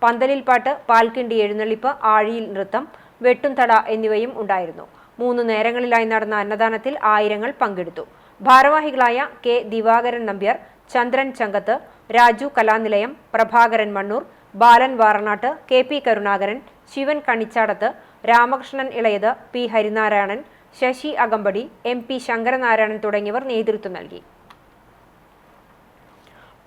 പന്തലിൽ പാട്ട്, പാൽക്കിണ്ടി എഴുന്നള്ളിപ്പ്, ആഴിയിൽ നൃത്തം, വെട്ടുംതട എന്നിവയും ഉണ്ടായിരുന്നു. 3 നേരങ്ങളിലായി നടന്ന അന്നദാനത്തിൽ ആയിരങ്ങൾ പങ്കെടുത്തു. ഭാരവാഹികളായ K. ദിവാകരൻ നമ്പ്യാർ, ചന്ദ്രൻ ചങ്കത്ത്, രാജു കലാനിലയം, പ്രഭാകരൻ മണ്ണൂർ, ബാലൻ വാറനാട്ട്, KP കരുണാകരൻ, ശിവൻ കണിച്ചാടത്ത്, രാമകൃഷ്ണൻ ഇളയത്, P. ഹരിനാരായണൻ, ശശി അകമ്പടി, MP ശങ്കരനാരായണൻ തുടങ്ങിയവർ നേതൃത്വം നൽകി.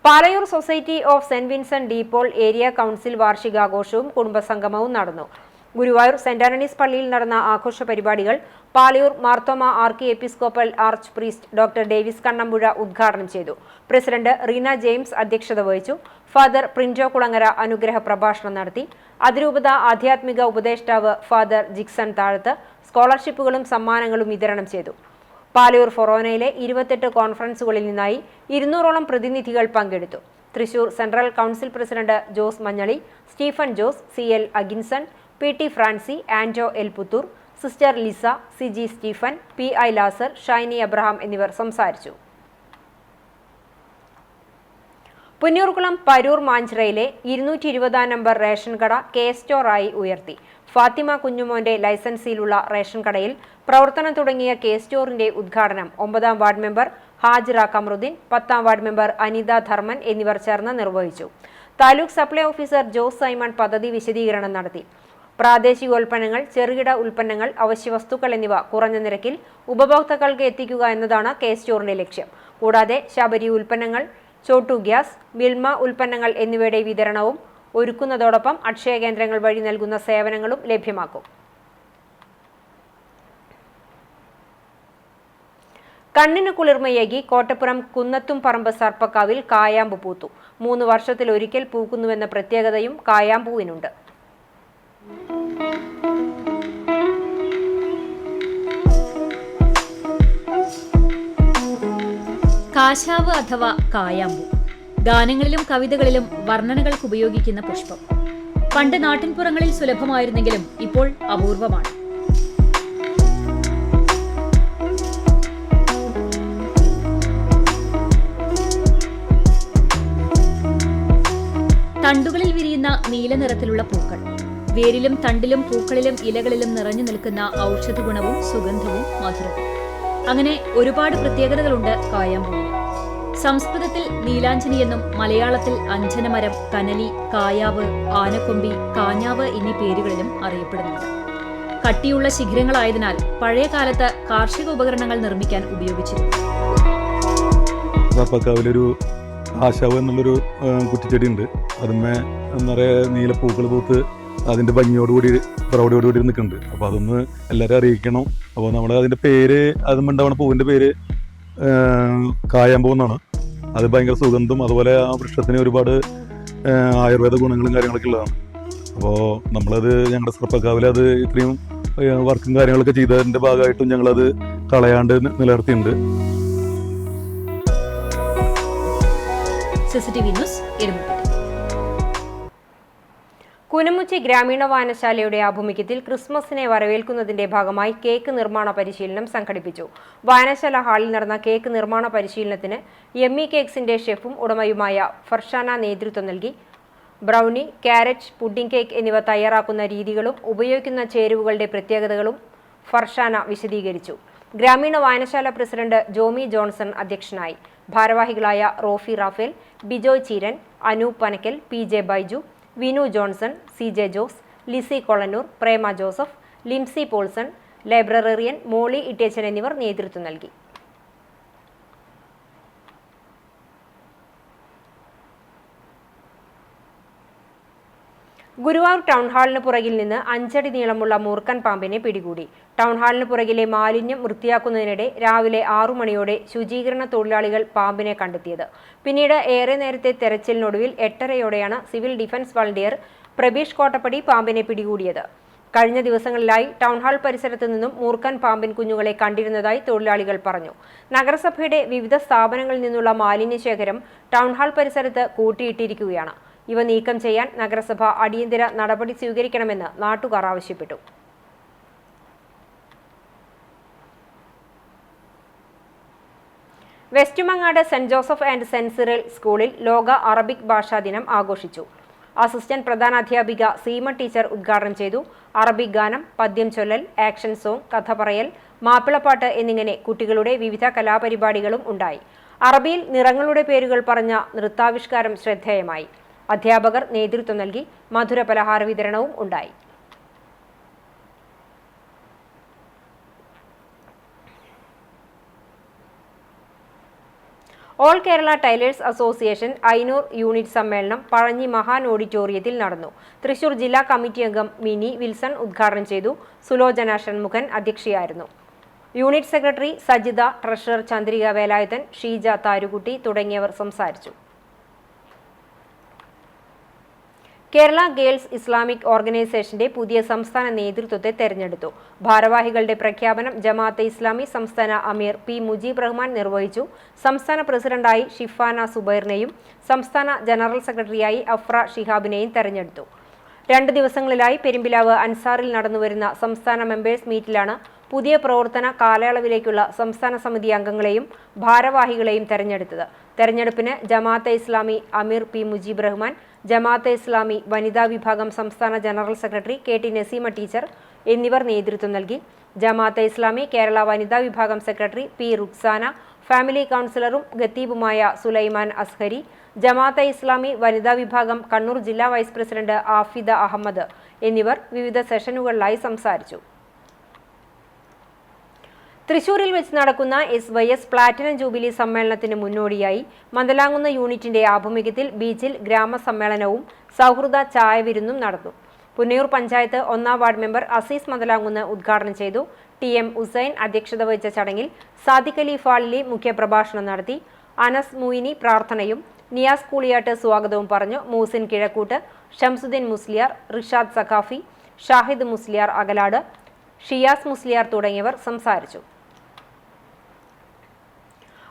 Palayur society of Saint Vincent de Paul area council വാർഷികാഘോഷവും കുടുംബസംഗമവും നടന്നു. ഗുരുവായൂർ സെന്റ് ആന്റണീസ് പള്ളിയിൽ നടന്ന ആഘോഷ പരിപാടികൾ Palayur Marthoma archiepiscopal archpriest doctor Davis Kannampuzha ഉദ്ഘാടനം ചെയ്തു. പ്രസിഡന്റ് റീന ജെയിംസ് അധ്യക്ഷത വഹിച്ചു. ഫാദർ പ്രിൻജോ കുളങ്ങര അനുഗ്രഹ പ്രഭാഷണം നടത്തി. അതിരൂപത ആധ്യാത്മിക ഉപദേഷ്ടാവ് ഫാദർ ജിക്സൺ താഴത്ത് സ്കോളർഷിപ്പുകളും സമ്മാനങ്ങളും വിതരണം ചെയ്തു. പാലയൂർ ഫൊറോനയിലെ 28 കോൺഫറൻസുകളിൽ നിന്നായി 200ഓളം പ്രതിനിധികൾ പങ്കെടുത്തു. Thrissur central council president Jose Manjaly, Stephen Jose, CL അഗിൻസൺ, PT Francy, Anjo L Puthur, sister Lisa, CG Stephen, PI ലാസർ, ഷൈനി അബ്രഹാം എന്നിവർ സംസാരിച്ചു. പുന്നൂർകുളം പരൂർ മാഞ്ചിറയിലെ 220 നമ്പർ റേഷൻ കട K-സ്റ്റോറായി ഉയർത്തി. ഫാത്തിമ കുഞ്ഞുമോന്റെ ലൈസൻസിലുള്ള റേഷൻ കടയിൽ പ്രവർത്തനം തുടങ്ങിയ K-സ്റ്റോറിന്റെ ഉദ്ഘാടനം 9ാം വാർഡ് മെമ്പർ ഹാജിറ കമറുദ്ദീൻ, 10ാം വാർഡ് മെമ്പർ അനിത ധർമ്മൻ എന്നിവർ ചേർന്ന് നിർവഹിച്ചു. Taluk supply officer Jose Simon പദ്ധതി വിശദീകരണം നടത്തി. പ്രാദേശികോൽപ്പന്നങ്ങൾ, ചെറുകിട ഉൽപ്പന്നങ്ങൾ, അവശ്യവസ്തുക്കൾ എന്നിവ കുറഞ്ഞ നിരക്കിൽ ഉപഭോക്താക്കൾക്ക് എത്തിക്കുക എന്നതാണ് K-സ്റ്റോറിന്റെ ലക്ഷ്യം. കൂടാതെ ശബരി ഉൽപ്പന്നങ്ങൾ, ചോട്ടു ഗ്യാസ്, മിൽമ ഉൽപ്പന്നങ്ങൾ എന്നിവയുടെ വിതരണവും ഒരുക്കുന്നതോടൊപ്പം അക്ഷയ കേന്ദ്രങ്ങൾ വഴി നൽകുന്ന സേവനങ്ങളും ലഭ്യമാക്കും. കണ്ണിന് കുളിർമയേകി കോട്ടപ്പുറം കുന്നത്തും പറമ്പ് സർപ്പക്കാവിൽ കായാമ്പ് പൂത്തു. 3 വർഷത്തിലൊരിക്കൽ പൂക്കുന്നുവെന്ന പ്രത്യേകതയും കായാമ്പൂവിനുണ്ട്. കാശാവ് അഥവാ കായാമ്പൂ ഗാനങ്ങളിലും കവിതകളിലും വർണ്ണനകൾക്ക് ഉപയോഗിക്കുന്ന പുഷ്പം. പണ്ട് നാട്ടിൻപുറങ്ങളിൽ സുലഭമായിരുന്നെങ്കിലും ഇപ്പോൾ അപൂർവമാണ്. തണ്ടുകളിൽ വിരിയുന്ന നീല നിറത്തിലുള്ള പൂക്കൾ. വേരിലും തണ്ടിലും പൂക്കളിലും ഇലകളിലും നിറഞ്ഞു നിൽക്കുന്ന ഔഷധ ഗുണവും സുഗന്ധവും മധുരവും. അങ്ങനെ ഒരുപാട് പ്രത്യേകതകളുണ്ട് കായാമ്പൂവിന്. സംസ്കൃതത്തിൽ നീലാഞ്ജനി എന്നും മലയാളത്തിൽ അഞ്ജനമരം, കനലി, കായാവ്, ആനക്കൊമ്പി, കാഞ്ഞാവ് എന്നീ പേരുകളിലും അറിയപ്പെടുന്നുണ്ട്. കട്ടിയുള്ള ശിഖരങ്ങളായതിനാൽ പഴയ കാലത്ത് കാർഷിക ഉപകരണങ്ങൾ നിർമ്മിക്കാൻ ഉപയോഗിച്ചിരുന്നു. സർപ്പക്കാവിലൊരു ആശാവ് എന്നുള്ളൊരു കുറ്റിച്ചെടി ഉണ്ട്. അതിന്മേ നിറയെ നീലപ്പൂക്കൾ പൂത്ത് അതിൻ്റെ ഭംഗിയോടുകൂടി പ്രൗഢിയോടുകൂടി നിൽക്കുന്നുണ്ട്. അപ്പോൾ അതൊന്ന് എല്ലാവരും അറിയിക്കണം. അപ്പോൾ നമ്മൾ അതിൻ്റെ പേര് അതുമുണ്ടാവണ പൂവിൻ്റെ പേര് കായാമ്പൂ എന്നാണ്. അത് ഭയങ്കര സുഗന്ധം, അതുപോലെ ആ വൃക്ഷത്തിന് ഒരുപാട് ആയുർവേദ ഗുണങ്ങളും കാര്യങ്ങളൊക്കെ ഉള്ളതാണ്. അപ്പോൾ നമ്മളത് ഞങ്ങളുടെ സർപ്പക്കാവിൽ അത് ഇത്രയും വർക്കും കാര്യങ്ങളൊക്കെ ചെയ്തതിൻ്റെ ഭാഗമായിട്ടും ഞങ്ങളത് കളയാണ്ട് നിലനിർത്തിയിട്ടുണ്ട്. കുനമുച്ചി ഗ്രാമീണ വായനശാലയുടെ ആഭിമുഖ്യത്തിൽ ക്രിസ്മസിനെ വരവേൽക്കുന്നതിന്റെ ഭാഗമായി കേക്ക് നിർമ്മാണ പരിശീലനം സംഘടിപ്പിച്ചു. വായനശാല ഹാളിൽ നടന്ന കേക്ക് നിർമ്മാണ പരിശീലനത്തിന് യമ്മി കേക്സിന്റെ ഷെഫും ഉടമയുമായ ഫർഷാന നേതൃത്വം നൽകി. ബ്രൗണി, ക്യാരറ്റ്, പുഡിംഗ് കേക്ക് എന്നിവ തയ്യാറാക്കുന്ന രീതികളും ഉപയോഗിക്കുന്ന ചേരുവകളുടെ പ്രത്യേകതകളും ഫർഷാന വിശദീകരിച്ചു. ഗ്രാമീണ വായനശാല പ്രസിഡന്റ് ജോമി ജോൺസൺ അധ്യക്ഷനായി. ഭാരവാഹികളായ Rofi Raphael, Bijoy Cheeran, Anoop Panakkal, PJ Baiju, Vinu Johnson, CJ Jose, Lissy Kolannur, Prema Joseph, Limsy Paulson, librarian Molly Ittechan എന്നിവർ നേതൃത്വം നൽകി. ഗുരുവായൂർ ടൗൺഹാളിന് പുറകിൽ നിന്ന് 5 അടി നീളമുള്ള മൂർഖൻ പാമ്പിനെ പിടികൂടി. ടൗൺഹാളിന് പുറകിലെ മാലിന്യം വൃത്തിയാക്കുന്നതിനിടെ രാവിലെ 6 മണിയോടെ ശുചീകരണ തൊഴിലാളികൾ പാമ്പിനെ കണ്ടെത്തിയത്. പിന്നീട് ഏറെ നേരത്തെ തെരച്ചിലിനൊടുവിൽ 8:30യോടെയാണ് civil defence volunteer Prabeesh Kottappadi പാമ്പിനെ പിടികൂടിയത്. കഴിഞ്ഞ ദിവസങ്ങളിലായി ടൗൺഹാൾ പരിസരത്തു നിന്നും മൂർഖൻ പാമ്പിൻ കുഞ്ഞുങ്ങളെ കണ്ടിരുന്നതായി തൊഴിലാളികൾ പറഞ്ഞു. നഗരസഭയുടെ വിവിധ സ്ഥാപനങ്ങളിൽ നിന്നുള്ള മാലിന്യ ശേഖരം ടൗൺഹാൾ പരിസരത്ത് കൂട്ടിയിട്ടിരിക്കുകയാണ്. ഇവ നീക്കം ചെയ്യാൻ നഗരസഭ അടിയന്തര നടപടി സ്വീകരിക്കണമെന്ന് നാട്ടുകാർ ആവശ്യപ്പെട്ടു. Westmangad Saint Joseph and Saint Cyril സ്കൂളിൽ ലോക അറബിക് ഭാഷാ ദിനം ആഘോഷിച്ചു. അസിസ്റ്റന്റ് പ്രധാനാധ്യാപിക സീമ ടീച്ചർ ഉദ്ഘാടനം ചെയ്തു. അറബിക് ഗാനം, പദ്യം ചൊല്ലൽ, ആക്ഷൻ സോങ്, കഥ പറയൽ, മാപ്പിളപ്പാട്ട് എന്നിങ്ങനെ കുട്ടികളുടെ വിവിധ കലാപരിപാടികളും ഉണ്ടായി. അറബിയിൽ നിറങ്ങളുടെ പേരുകൾ പറഞ്ഞ നൃത്താവിഷ്കാരം ശ്രദ്ധേയമായി. അധ്യാപകർ നേതൃത്വം നൽകി. മധുര പലഹാര വിതരണവും ഉണ്ടായി. All Kerala tailors association Ayinoor unit സമ്മേളനം പഴഞ്ഞി മഹാൻ ഓഡിറ്റോറിയത്തിൽ നടന്നു. തൃശൂർ ജില്ലാ കമ്മിറ്റി അംഗം മിനി വിൽസൺ ഉദ്ഘാടനം ചെയ്തു. സുലോചന ഷൺമുഖൻ അധ്യക്ഷയായിരുന്നു. Unit secretary Sajitha, treasurer Chandrika Velayudhan, Sheeja Tharukutty തുടങ്ങിയവർ സംസാരിച്ചു. കേരള ഗേൾസ് ഇസ്ലാമിക് ഓർഗനൈസേഷന്റെ പുതിയ സംസ്ഥാന നേതൃത്വത്തെ തെരഞ്ഞെടുത്തു. ഭാരവാഹികളുടെ പ്രഖ്യാപനം ജമാഅത്തെ ഇസ്ലാമി സംസ്ഥാന അമീർ പി മുജീബ് റഹ്മാൻ നിർവഹിച്ചു. സംസ്ഥാന പ്രസിഡന്റായി ഷിഫാന സുബൈറിനെയും സംസ്ഥാന ജനറൽ സെക്രട്ടറിയായി അഫ്ര ഷിഹാബിനെയും തെരഞ്ഞെടുത്തു. 2 ദിവസങ്ങളിലായി പെരുമ്പിലാവ് അൻസാറിൽ നടന്നുവരുന്ന സംസ്ഥാന മെമ്പേഴ്സ് മീറ്റിലാണ് പുതിയ പ്രവർത്തന കാലയളവിലേക്കുള്ള സംസ്ഥാന സമിതി അംഗങ്ങളെയും ഭാരവാഹികളെയും തെരഞ്ഞെടുത്തത്. തെരഞ്ഞെടുപ്പിന് ജമാഅത്തെ ഇസ്ലാമി അമീർ പി മുജീബ് റഹ്മാൻ, ജമാഅത്തെ ഇസ്ലാമി വനിതാ വിഭാഗം സംസ്ഥാന general secretary KT Naseema teacher എന്നിവർ നേതൃത്വം നൽകി. ജമാഅത്തെ ഇസ്ലാമി കേരള വനിതാ വിഭാഗം സെക്രട്ടറി P റുക്സാന, ഫാമിലി കൗൺസിലറും ഖത്തീബുമായ സുലൈമാൻ അസ്ഹരി, ജമാഅത്തെ ഇസ്ലാമി വനിതാ വിഭാഗം കണ്ണൂർ ജില്ലാ വൈസ് പ്രസിഡന്റ് ആഫിദ അഹമ്മദ് എന്നിവർ വിവിധ സെഷനുകളിലായി സംസാരിച്ചു. തൃശൂരിൽ വെച്ച് നടക്കുന്ന SYS പ്ലാറ്റിനം ജൂബിലി സമ്മേളനത്തിന് മുന്നോടിയായി മന്ദലാങ്കുന്ന് യൂണിറ്റിന്റെ ആഭിമുഖ്യത്തിൽ ബീച്ചിൽ ഗ്രാമസമ്മേളനവും സൗഹൃദ ചായ വിരുന്നും നടന്നു. പുന്നയൂർ പഞ്ചായത്ത് 1-ാം വാർഡ് മെമ്പർ അസീസ് മന്ദലാങ്കുന്ന് ഉദ്ഘാടനം ചെയ്തു. TM ഉസൈൻ അധ്യക്ഷത വഹിച്ച ചടങ്ങിൽ സാദിഖ് അലി ഫാളിലി മുഖ്യപ്രഭാഷണം നടത്തി. അനസ് മുയിനി പ്രാർത്ഥനയും നിയാസ് കൂളിയാട്ട് സ്വാഗതവും പറഞ്ഞു. മൂസിൻ കിഴക്കൂട്ട്, ഷംസുദ്ദീൻ മുസ്ലിയാർ, റിഷാദ് സഖാഫി, ഷാഹിദ് മുസ്ലിയാർ അകലാട്, ഷിയാസ് മുസ്ലിയാർ തുടങ്ങിയവർ സംസാരിച്ചു.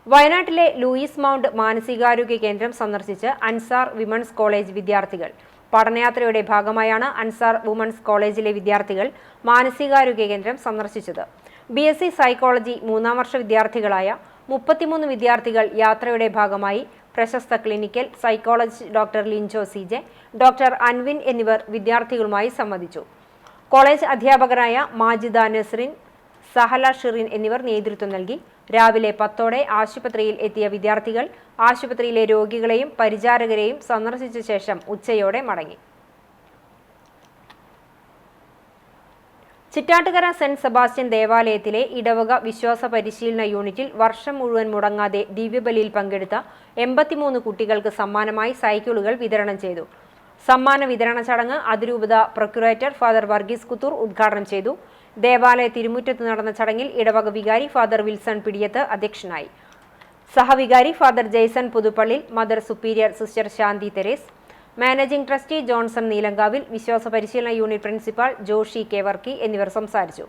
വയനാട്ടിലെ ലൂയിസ് മൗണ്ട് മാനസികാരോഗ്യ കേന്ദ്രം സന്ദർശിച്ച് അൻസാർ വിമൺസ് കോളേജ് വിദ്യാർത്ഥികൾ. പഠനയാത്രയുടെ ഭാഗമായാണ് അൻസാർ വുമൺസ് കോളേജിലെ വിദ്യാർത്ഥികൾ മാനസികാരോഗ്യ കേന്ദ്രം സന്ദർശിച്ചത്. BSc സൈക്കോളജി 3-ാം വർഷ വിദ്യാർത്ഥികളായ 33 വിദ്യാർത്ഥികൾ യാത്രയുടെ ഭാഗമായി പ്രശസ്ത clinical psychologist doctor Linjo CJ, doctor Anvin എന്നിവർ വിദ്യാർത്ഥികളുമായി സംവദിച്ചു. കോളേജ് അധ്യാപകരായ മാജിദ നസ്രിൻ, സഹല ഷിറിൻ എന്നിവർ നേതൃത്വം നൽകി. രാവിലെ 10ഓടെ ആശുപത്രിയിൽ എത്തിയ വിദ്യാർത്ഥികൾ ആശുപത്രിയിലെ രോഗികളെയും പരിചാരകരെയും സന്ദർശിച്ച ശേഷം ഉച്ചയോടെ മടങ്ങി. ചിറ്റാട്ടുകര സെന്റ് സെബാസ്റ്റ്യൻ ദേവാലയത്തിലെ ഇടവക വിശ്വാസ പരിശീലന യൂണിറ്റിൽ വർഷം മുഴുവൻ മുടങ്ങാതെ ദിവ്യബലിയിൽ പങ്കെടുത്ത 83 കുട്ടികൾക്ക് സമ്മാനമായി സൈക്കിളുകൾ വിതരണം ചെയ്തു. സമ്മാന വിതരണ ചടങ്ങ് അതിരൂപത പ്രൊക്യുറേറ്റർ ഫാദർ വർഗീസ് കുത്തൂർ ഉദ്ഘാടനം ചെയ്തു. ദേവാലയ തിരുമുറ്റത്ത് നടന്ന ചടങ്ങിൽ ഇടവക വികാരി ഫാദർ വിൽസൺ പിടിയത്ത് അധ്യക്ഷനായി. സഹവികാരി father Jaison Puthuppallil, mother superior sister Shanthi Therese, managing trustee Johnson Neelankavil, വിശ്വാസ പരിശീലന unit principal Joshy K Varkey എന്നിവർ സംസാരിച്ചു.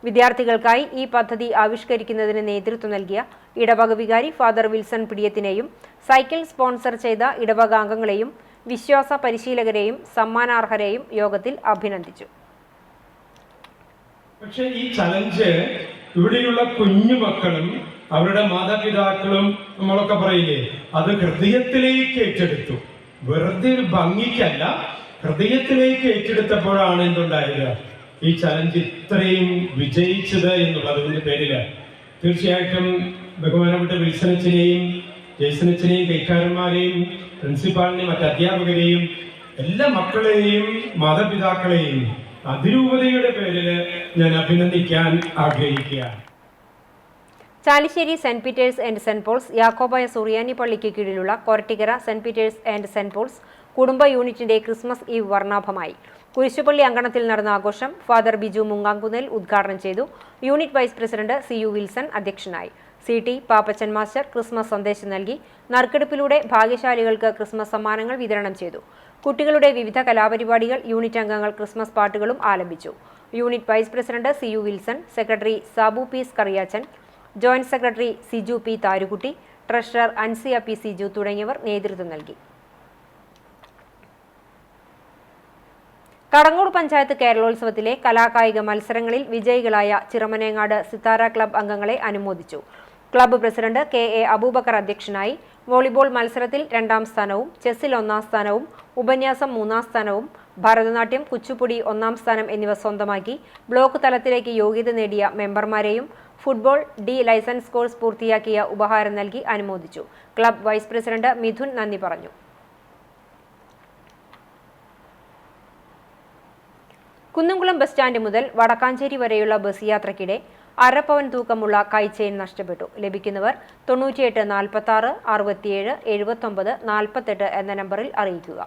വിദ്യാർത്ഥികൾക്കായി ഈ പദ്ധതി ആവിഷ്കരിക്കുന്നതിന് നേതൃത്വം നൽകിയ ഇടവക വികാരി ഫാദർ വിൽസൺ പിടിയത്തിനെയും സൈക്കിൾ സ്പോൺസർ ചെയ്ത ഇടവക അംഗങ്ങളെയും വിശ്വാസ പരിശീലകരെയും സമ്മാനാർഹരെയും യോഗത്തിൽ അഭിനന്ദിച്ചു. പക്ഷെ ഈ ചലഞ്ച് ഇവിടെയുള്ള കുഞ്ഞു മക്കളും അവരുടെ മാതാപിതാക്കളും നമ്മളൊക്കെ പറയില്ലേ, അത് ഹൃദയത്തിലേക്ക് ഏറ്റെടുത്തു. വെറുതെ ഒരു ഭംഗിക്കല്ല, ഹൃദയത്തിലേക്ക് ഏറ്റെടുത്തപ്പോഴാണ് എന്തുണ്ടായത്, ഈ ചലഞ്ച് ഇത്രയും വിജയിച്ചത് എന്നുള്ളതിന്റെ പേരില്. തീർച്ചയായിട്ടും ബഹുമാനപ്പെട്ട വിൽസനച്ചനെയും ജയ്സനച്ചനെയും കൈക്കാരന്മാരെയും പ്രിൻസിപ്പാളിനെയും മറ്റ് അധ്യാപകരെയും എല്ലാ മക്കളെയും മാതാപിതാക്കളെയും അതിരൂപതയുടെ പേരിൽ ഞാൻ അഭിനന്ദിക്കാൻ ആഗ്രഹിക്കുകയാണ്. Chalissery saint Peter's and saint Paul's Yakobaya Suriyani പള്ളിക്ക് കീഴിലുള്ള Korattikkara Saint Peter's and saint Paul's കുടുംബ യൂണിറ്റിന്റെ ക്രിസ്മസ് ഈവ് വർണ്ണാഭമായി. കുരിശുപള്ളി അങ്കണത്തിൽ നടന്ന ആഘോഷം ഫാദർ ബിജു മുങ്ങാങ്കുന്നേൽ ഉദ്ഘാടനം ചെയ്തു. Unit vice president CU Wilson അധ്യക്ഷനായി. CT പാപ്പച്ചൻ മാസ്റ്റർ ക്രിസ്മസ് സന്ദേശം നൽകി. നറുക്കെടുപ്പിലൂടെ ഭാഗ്യശാലികൾക്ക് ക്രിസ്മസ് സമ്മാനങ്ങൾ വിതരണം ചെയ്തു. കുട്ടികളുടെ വിവിധ കലാപരിപാടികൾ, യൂണിറ്റ് അംഗങ്ങൾ ക്രിസ്മസ് പാട്ടുകളും ആലപിച്ചു. Unit vice president CU Wilson, secretary Sabu P Kariyachan, joint secretary Siju P Tharukutty, treasurer Ansiya P Siju തുടങ്ങിയവർ നേതൃത്വം നൽകി. കടങ്ങോട് പഞ്ചായത്ത് കേരളോത്സവത്തിലെ കലാകായിക മത്സരങ്ങളിൽ വിജയികളായ ചിറമനേങ്ങാട് സിത്താര ക്ലബ് അംഗങ്ങളെ അനുമോദിച്ചു. ക്ലബ്ബ് പ്രസിഡന്റ് KA അബൂബക്കർ അധ്യക്ഷനായി. വോളിബോൾ മത്സരത്തിൽ 2ാം സ്ഥാനവും, ചെസ്സിൽ 1ാം സ്ഥാനവും, ഉപന്യാസം 3ാം സ്ഥാനവും, ഭരതനാട്യം, കുച്ചുപ്പുടി 1ാം സ്ഥാനം എന്നിവ സ്വന്തമാക്കി. ബ്ലോക്ക് തലത്തിലേക്ക് യോഗ്യത നേടിയ മെമ്പർമാരെയും ഫുട്ബോൾ D ലൈസൻസ് കോഴ്സ് പൂർത്തിയാക്കിയ ഉപഹാരം നൽകി അനുമോദിച്ചു. ക്ലബ്ബ് വൈസ് പ്രസിഡന്റ് മിഥുൻ നന്ദി പറഞ്ഞു. കുന്നംകുളം ബസ് സ്റ്റാൻഡ് മുതൽ വടക്കാഞ്ചേരി വരെയുള്ള ബസ് യാത്രയ്ക്കിടെ 1/2 പവൻ തൂക്കമുള്ള കൈച്ചെയിൻ നഷ്ടപ്പെട്ടു. ലഭിക്കുന്നവർ 98 46 67 79 48 എന്ന നമ്പറിൽ അറിയിക്കുക.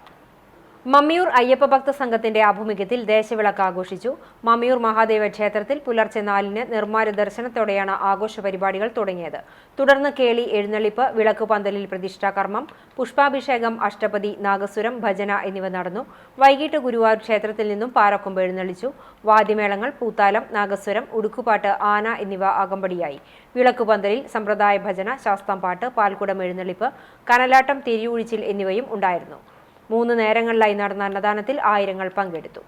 മമ്മിയൂർ അയ്യപ്പ ഭക്ത സംഘത്തിന്റെ ആഭിമുഖ്യത്തിൽ ദേശവിളക്ക് ആഘോഷിച്ചു. മമ്മിയൂർ മഹാദേവ ക്ഷേത്രത്തിൽ പുലർച്ചെ 4-ന് നിർമ്മാല ദർശനത്തോടെയാണ് ആഘോഷ പരിപാടികൾ തുടങ്ങിയത്. തുടർന്ന് കേളി എഴുന്നള്ളിപ്പ്, വിളക്ക് പന്തലിൽ പ്രതിഷ്ഠാകർമ്മം, പുഷ്പാഭിഷേകം, അഷ്ടപതി, നാഗസ്വരം, ഭജന എന്നിവ നടന്നു. വൈകിട്ട് ഗുരുവായൂർ ക്ഷേത്രത്തിൽ നിന്നും പാറക്കൊമ്പ് എഴുന്നള്ളിച്ചു. വാദ്യമേളങ്ങൾ, പൂത്താലം, നാഗസ്വരം, ഉടുക്കുപാട്ട്, ആന എന്നിവ അകമ്പടിയായി. വിളക്ക് പന്തലിൽ സമ്പ്രദായ ഭജന, ശാസ്താംപാട്ട്, പാൽക്കുടം എഴുന്നള്ളിപ്പ്, കനലാട്ടം, തിരിയൊഴിച്ചിൽ എന്നിവയും ഉണ്ടായിരുന്നു. 3 നേരങ്ങളിലായി നടന്ന അന്നദാനത്തിൽ ആയിരങ്ങൾ പങ്കെടുത്തു.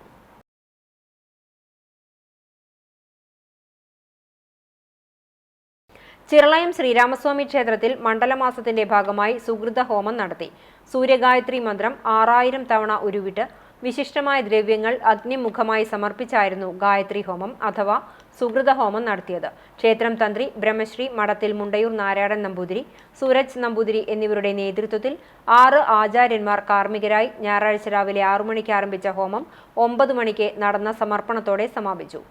ചിറളയം ശ്രീരാമസ്വാമി ക്ഷേത്രത്തിൽ മണ്ഡലമാസത്തിന്റെ ഭാഗമായി സുകൃത ഹോമം നടത്തി. സൂര്യഗായത്രി മന്ത്രം 6000 തവണ ഉരുവിട്ട് വിശിഷ്ടമായ ദ്രവ്യങ്ങൾ അഗ്നിമുഖമായി സമർപ്പിച്ചായിരുന്നു ഗായത്രി ഹോമം അഥവാ സുകൃത ഹോമം നടത്തിയത്. ക്ഷേത്രം തന്ത്രി ബ്രഹ്മശ്രീ മഠത്തിൽ മുണ്ടയൂർ നാരായണൻ നമ്പൂതിരി, സൂരജ് നമ്പൂതിരി എന്നിവരുടെ നേതൃത്വത്തിൽ 6 ആചാര്യന്മാർ കാർമ്മികരായി ഞായറാഴ്ച രാവിലെ 6 മണിക്ക് ആരംഭിച്ച ഹോമം 9 മണിക്ക് നടന്ന സമർപ്പണത്തോടെ സമാപിച്ചു.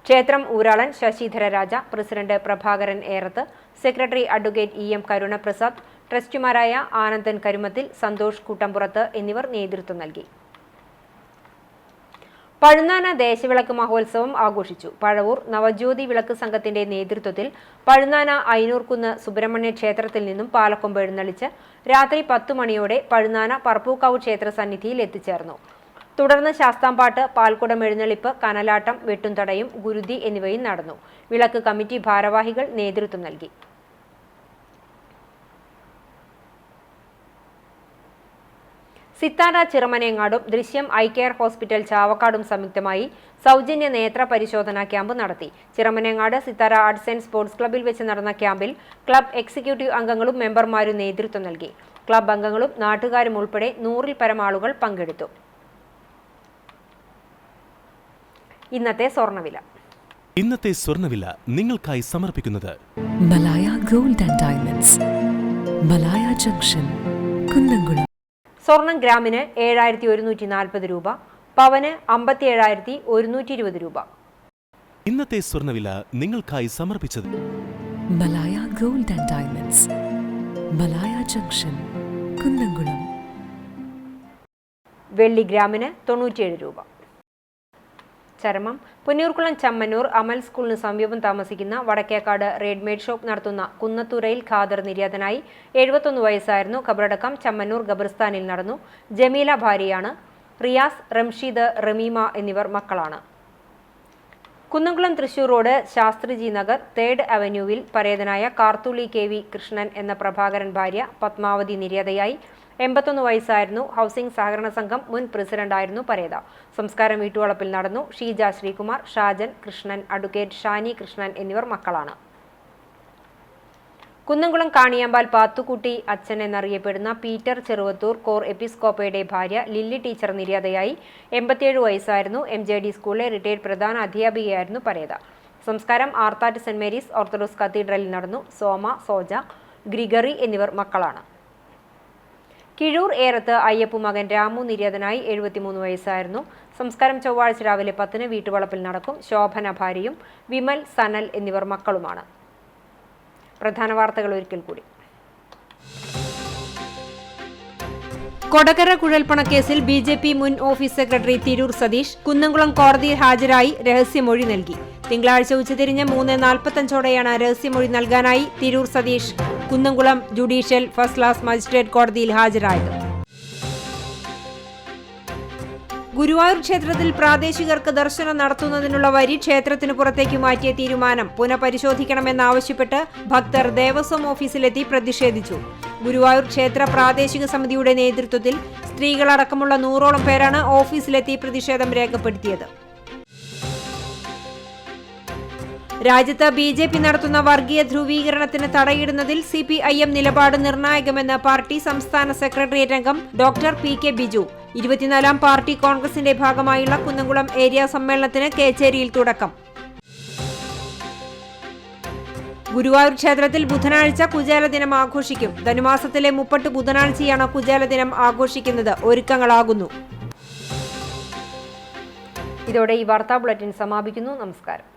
ക്ഷേത്രം ഊരാളൻ Sasidhara Raja, president Prabhakaran Erath, secretary advocate EM Karunaprasad, ട്രസ്റ്റിമാരായ ആനന്ദൻ കരുമത്തിൽ, സന്തോഷ് കൂട്ടംപുറത്ത് എന്നിവർ നേതൃത്വം നൽകി. പഴുന്നാന ദേശവിളക്ക് മഹോത്സവം ആഘോഷിച്ചു. പഴവൂർ നവജ്യോതി വിളക്ക് സംഘത്തിന്റെ നേതൃത്വത്തിൽ പഴുന്നാന അയ്യൂർകുന്ന് സുബ്രഹ്മണ്യ ക്ഷേത്രത്തിൽ നിന്നും പാലക്കൊമ്പ് എഴുന്നള്ളിച്ച് രാത്രി 10 മണിയോടെ പഴുന്നാന പറപ്പൂക്കാവ് ക്ഷേത്ര സന്നിധിയിൽ എത്തിച്ചേർന്നു. തുടർന്ന് ശാസ്താംപാട്ട്, പാൽക്കുടം എഴുന്നള്ളിപ്പ്, കനലാട്ടം, വെട്ടുംതടയും, ഗുരുതി എന്നിവയും നടന്നു. വിളക്ക് കമ്മിറ്റി ഭാരവാഹികൾ നേതൃത്വം നൽകി. സിത്താര ചിറമനേങ്ങാടും ദൃശ്യം ഐ കെയർ ഹോസ്പിറ്റൽ ചാവക്കാടും സംയുക്തമായി സൗജന്യ നേത്ര പരിശോധനാ ക്യാമ്പ് നടത്തി. Chiramanengad Sithara arts and sports ക്ലബ്ബിൽ വെച്ച് നടന്ന ക്യാമ്പിൽ ക്ലബ്ബ് എക്സിക്യൂട്ടീവ് അംഗങ്ങളും മെമ്പർമാരും നേതൃത്വം നൽകി. ക്ലബ്ബ് അംഗങ്ങളും നാട്ടുകാരും ഉൾപ്പെടെ 100-ൽ പരം ആളുകൾ പങ്കെടുത്തു. ഇന്നത്തെ സ്വർണ്ണവില നിങ്ങൾക്കായി സമർപ്പിക്കുന്നത് Malaya gold and diamonds, Malaya junction, Kunnamkulam. സ്വർണം ഗ്രാമിന് 7140 രൂപ, പവന് 57,120 രൂപ. ഇന്നത്തെ സ്വർണ്ണവില നിങ്ങൾക്കായി സമർപ്പിച്ചത് Malaya gold and diamonds, Malaya junction, Kunnamkulam. വെള്ളി ഗ്രാമിന് 97 രൂപ. ചരമം പുന്നൂർക്കുളം ചമ്മന്നൂർ അമൽ സ്കൂളിന് സമീപം താമസിക്കുന്ന വടക്കേക്കാട് റെഡിമെയ്ഡ് ഷോപ്പ് നടത്തുന്ന കുന്നത്തൂരയിൽ ഖാദർ നിര്യാതനായി. 71 വയസ്സായിരുന്നു. ഖബറടക്കം ചമ്മന്നൂർ ഖബർസ്ഥാനിൽ നടന്നു. ജമീല ഭാര്യയാണ്. റിയാസ്, റംഷീദ്, റമീമ എന്നിവർ മക്കളാണ്. കുന്നംകുളം തൃശൂർ റോഡ് ശാസ്ത്രിജി നഗർ 3rd അവന്യൂവിൽ പരേതനായ കാർത്തുള്ളി KV കൃഷ്ണൻ എന്ന പ്രഭാകരൻ ഭാര്യ പത്മാവതി നിര്യാതയായി. 81 വയസ്സായിരുന്നു. ഹൗസിംഗ് സഹകരണ സംഘം മുൻ പ്രസിഡന്റായിരുന്നു പരേത. സംസ്കാരം വീട്ടുവളപ്പിൽ നടന്നു. ഷീജ ശ്രീകുമാർ, ഷാജൻ, കൃഷ്ണൻ, അഡ്വക്കേറ്റ് ഷാനി കൃഷ്ണൻ എന്നിവർ മക്കളാണ്. കുന്നംകുളം കാണിയാമ്പാൽ പാത്തുക്കുട്ടി അച്ഛൻ എന്നറിയപ്പെടുന്ന പീറ്റർ ചെറുവത്തൂർ കോർ എപ്പിസ്കോപ്പയുടെ ഭാര്യ ലില്ലി ടീച്ചർ നിര്യാതയായി. 87 വയസ്സായിരുന്നു. MJD സ്കൂളിലെ റിട്ടയർഡ് പ്രധാന അധ്യാപികയായിരുന്നു പരേത. സംസ്കാരം ആർത്താറ്റ് സെന്റ് മേരീസ് ഓർത്തഡോക്സ് കത്തീഡ്രലിൽ നടന്നു. സോമ, സോജ, ഗ്രിഗറി എന്നിവർ മക്കളാണ്. കിഴൂർ ഏറത്ത് അയ്യപ്പു മകൻ രാമു നിര്യാതനായി 73 വയസ്സായിരുന്നു. സംസ്കാരം ചൊവ്വാഴ്ച രാവിലെ 10-ന് വീട്ടുവളപ്പിൽ നടക്കും. ശോഭന ഭാര്യയും വിമൽ, സനൽ എന്നിവർ മക്കളുമാണ്. പ്രധാന വാർത്തകൾ ഒരിക്കൽ കൂടി. കൊടകര കുഴൽപ്പണക്കേസിൽ BJP മുൻ ഓഫീസ് സെക്രട്ടറി തിരൂർ സതീഷ് കുന്നംകുളം കോടതിയിൽ ഹാജരായി രഹസ്യമൊഴി നൽകി. തിങ്കളാഴ്ച ഉച്ചതിരിഞ്ഞ് 3:45ഓടെയാണ് രഹസ്യമൊഴി നൽകാനായി Tirur Satheesh Kunnamkulam judicial first class magistrate കോടതിയിൽ ഹാജരായത്. ഗുരുവായൂർ ക്ഷേത്രത്തിൽ പ്രാദേശികർക്ക് ദർശനം നടത്തുന്നതിനുള്ള വരി ക്ഷേത്രത്തിനു പുറത്തേക്ക് മാറ്റിയ തീരുമാനം പുനഃപരിശോധിക്കണമെന്നാവശ്യപ്പെട്ട് ഭക്തർ ദേവസ്വം ഓഫീസിലെത്തി പ്രതിഷേധിച്ചു. ഗുരുവായൂർ ക്ഷേത്ര പ്രാദേശിക സമിതിയുടെ നേതൃത്വത്തിൽ സ്ത്രീകളടക്കമുള്ള 100ഓളം പേരാണ് ഓഫീസിലെത്തി പ്രതിഷേധം രേഖപ്പെടുത്തിയത്. രാജ്യത്ത് BJP നടത്തുന്ന വർഗീയ ധ്രുവീകരണത്തിന് തടയിടുന്നതിൽ CPIM നിലപാട് നിർണായകമെന്ന് പാർട്ടി സംസ്ഥാന സെക്രട്ടേറിയറ്റ് അംഗം ഡോക്ടർ PK ബിജു. 24ാം പാർട്ടി കോൺഗ്രസിന്റെ ഭാഗമായുള്ള കുന്നംകുളം ഏരിയ സമ്മേളനത്തിന് കേച്ചേരിയിൽ തുടക്കം. ഗുരുവായൂർ ക്ഷേത്രത്തിൽ ബുധനാഴ്ച കുചേല ദിനം ആഘോഷിക്കും. ധനുമാസത്തിലെ 30 ബുധനാഴ്ചയാണ് കുചേല ദിനം ആഘോഷിക്കുന്നത്. ഒരുക്കങ്ങളാകുന്നു. ഇതോടെ ഈ വാർത്താ ബുള്ളറ്റിൻ സമാപിക്കുന്നു. നമസ്കാരം.